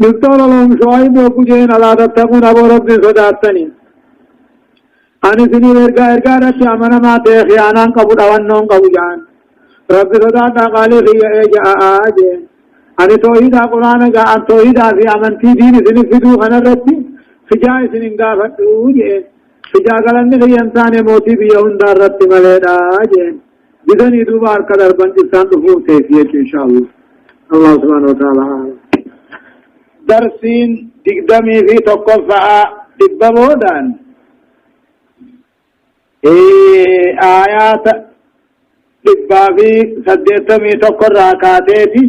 نقول لهم شعيب وكجين ألا تتقون أبو رب صداتني أنا سني إرقا رشا منا ما تخيانا قبول أوانون قبولان رب صداتا قال لي إجاء آجين أنا توحيدا قرآن قال توحيدا في أمنتي دين سني فدو خنا ربي فجاء سنين قافتو جين فجاء قلن لي انسان موتي بيهن دار ربي مليدا آجين بذني دوبار قدر بندستان تفور تيسية إن شاء الله الله سبحانه وتعالى درسين تقدمي في تقفع تقبمودان آيات تقبابي سديتمي تقر راكاتيتي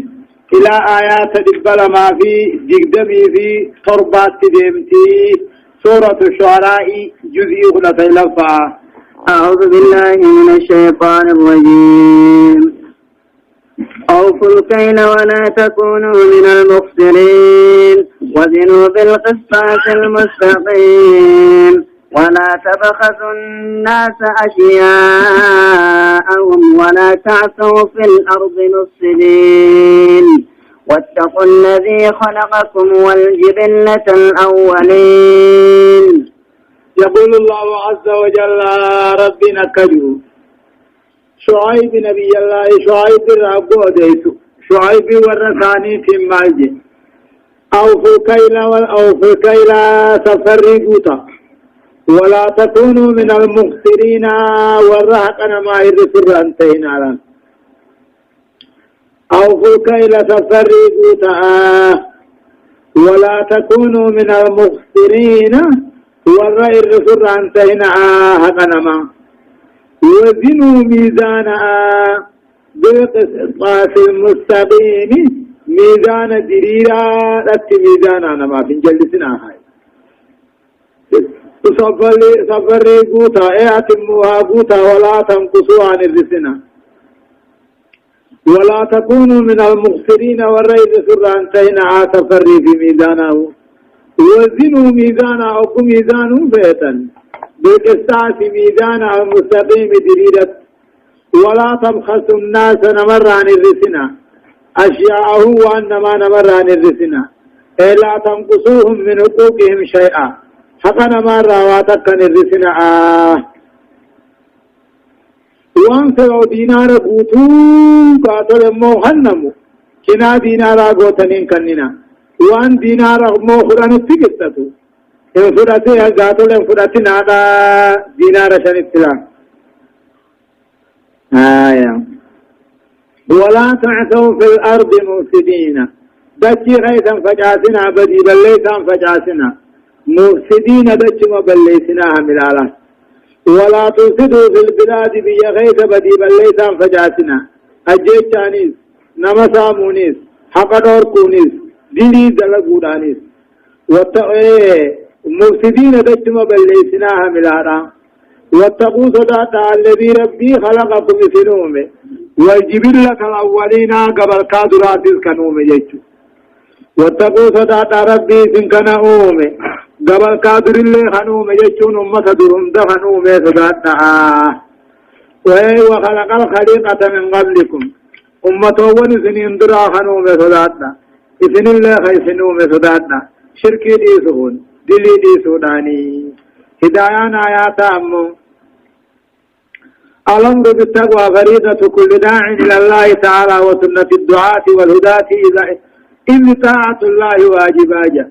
إلى آيات تقبل ما في تقدمي في تربات تدمتي سورة الشعراء جزء غلطي لفعة. أعوذ بالله من الشيطان الرجيم. أوفوا الكيل ولا تكونوا من المخسرين وزنوا بالقسطاس المستقيم ولا تبخسوا الناس أشياءهم ولا تعثوا في الأرض مفسدين واتقوا الذي خلقكم والجبلة الأولين. يقول الله عز وجل ربنا كجو شعيب نبي الله شعيب الرب وديتو شعيب والرثاني في مالجي أوفوا كيلا والأوفوا كيلا تفرقوتا ولا تكونوا من المخسرين والرهقنا ما يرسل أنتين على أوفوا كيلا تفرقوتا ولا تكونوا من المخسرين والرهقنا أنتين هقنا ما وزنوا ميزانا بالقسطاس المستقيم ميزان دريرا لك ميزانا نما في جلسنا هاي صفري قوتا اعتموها قوتا ولا تنقصوا عن الرسنا ولا تكونوا من المخسرين والرئيس سران تينا تفري في ميزانه وزنوا ميزانا أو ميزان بيتا بالقسطاس ميزان المستقيم دريرة ولا تبخسوا الناس نمر عن الرسنا أشياءه وأنما نمر عن الرسنا لا تنقصوهم من حقوقهم شيئا حقنا ما رواتك عن الرسنا وانسوا دينار بوتو قاتل موهنمو كنا دينار قوتنين كننا وان دينار موهران تكتتو انفراتي قاتل انفراتي نادا دينار شنطلا ولا تعثوا في الأرض مفسدين دجي غيثا فجاسنا بدي بليتا فجاسنا مفسدين دجي مبليسنا ملالا ولا تفسدوا في البلاد بي غيث بدي بليتا فجاسنا أجيشانيس نمسامونيس حق دوركونيس ديني دلقودانيس مفسدين دجي مبليسنا ملالا واتقوا صداتا الذي ربي خلقكم سنومه والجبلة الأولين قبل كادرات الكنومه يجو واتقوا صداتا ربي سنكنومه قبل كادر اللي خنومه يجون أمة درهم دخنومه صداتا وخلق الخليقة من قبلكم أمته ونسنين درا خنوم صداتنا إذن الله خيسنوم صداتنا شركي دي سهون دلي دي سوداني هدايان آيات أمو الأمر بالتقوى فريضة كل داع إلى الله تعالى وسنة الدعاة والهداة إذ طاعة الله واجباجا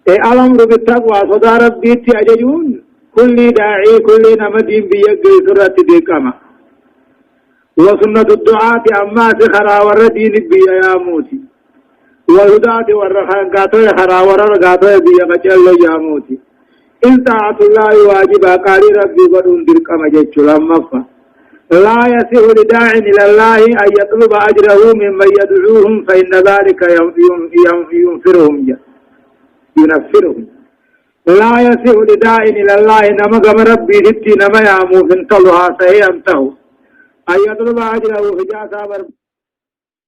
الأمر بالتقوى صدى ربي أججون كل داعي كل نمدين بيقل سرة ديكما وسنة الدعاة أما سخرا وردين بيا يا موسي والهداة والرخان قاتل خرا ورقاتل بيا قجل يا موسي إن طاعة الله واجبا قال ربي بدون ديكما جيش لما لا يسع لداع إلى الله أن يطلب أجره ممن يدعوهم فإن ذلك ينفرهم لا يسع لداع إلى الله نما قم ربي ذتي نما يامو فانتظها سيئا أن يطلب أجره في جاسا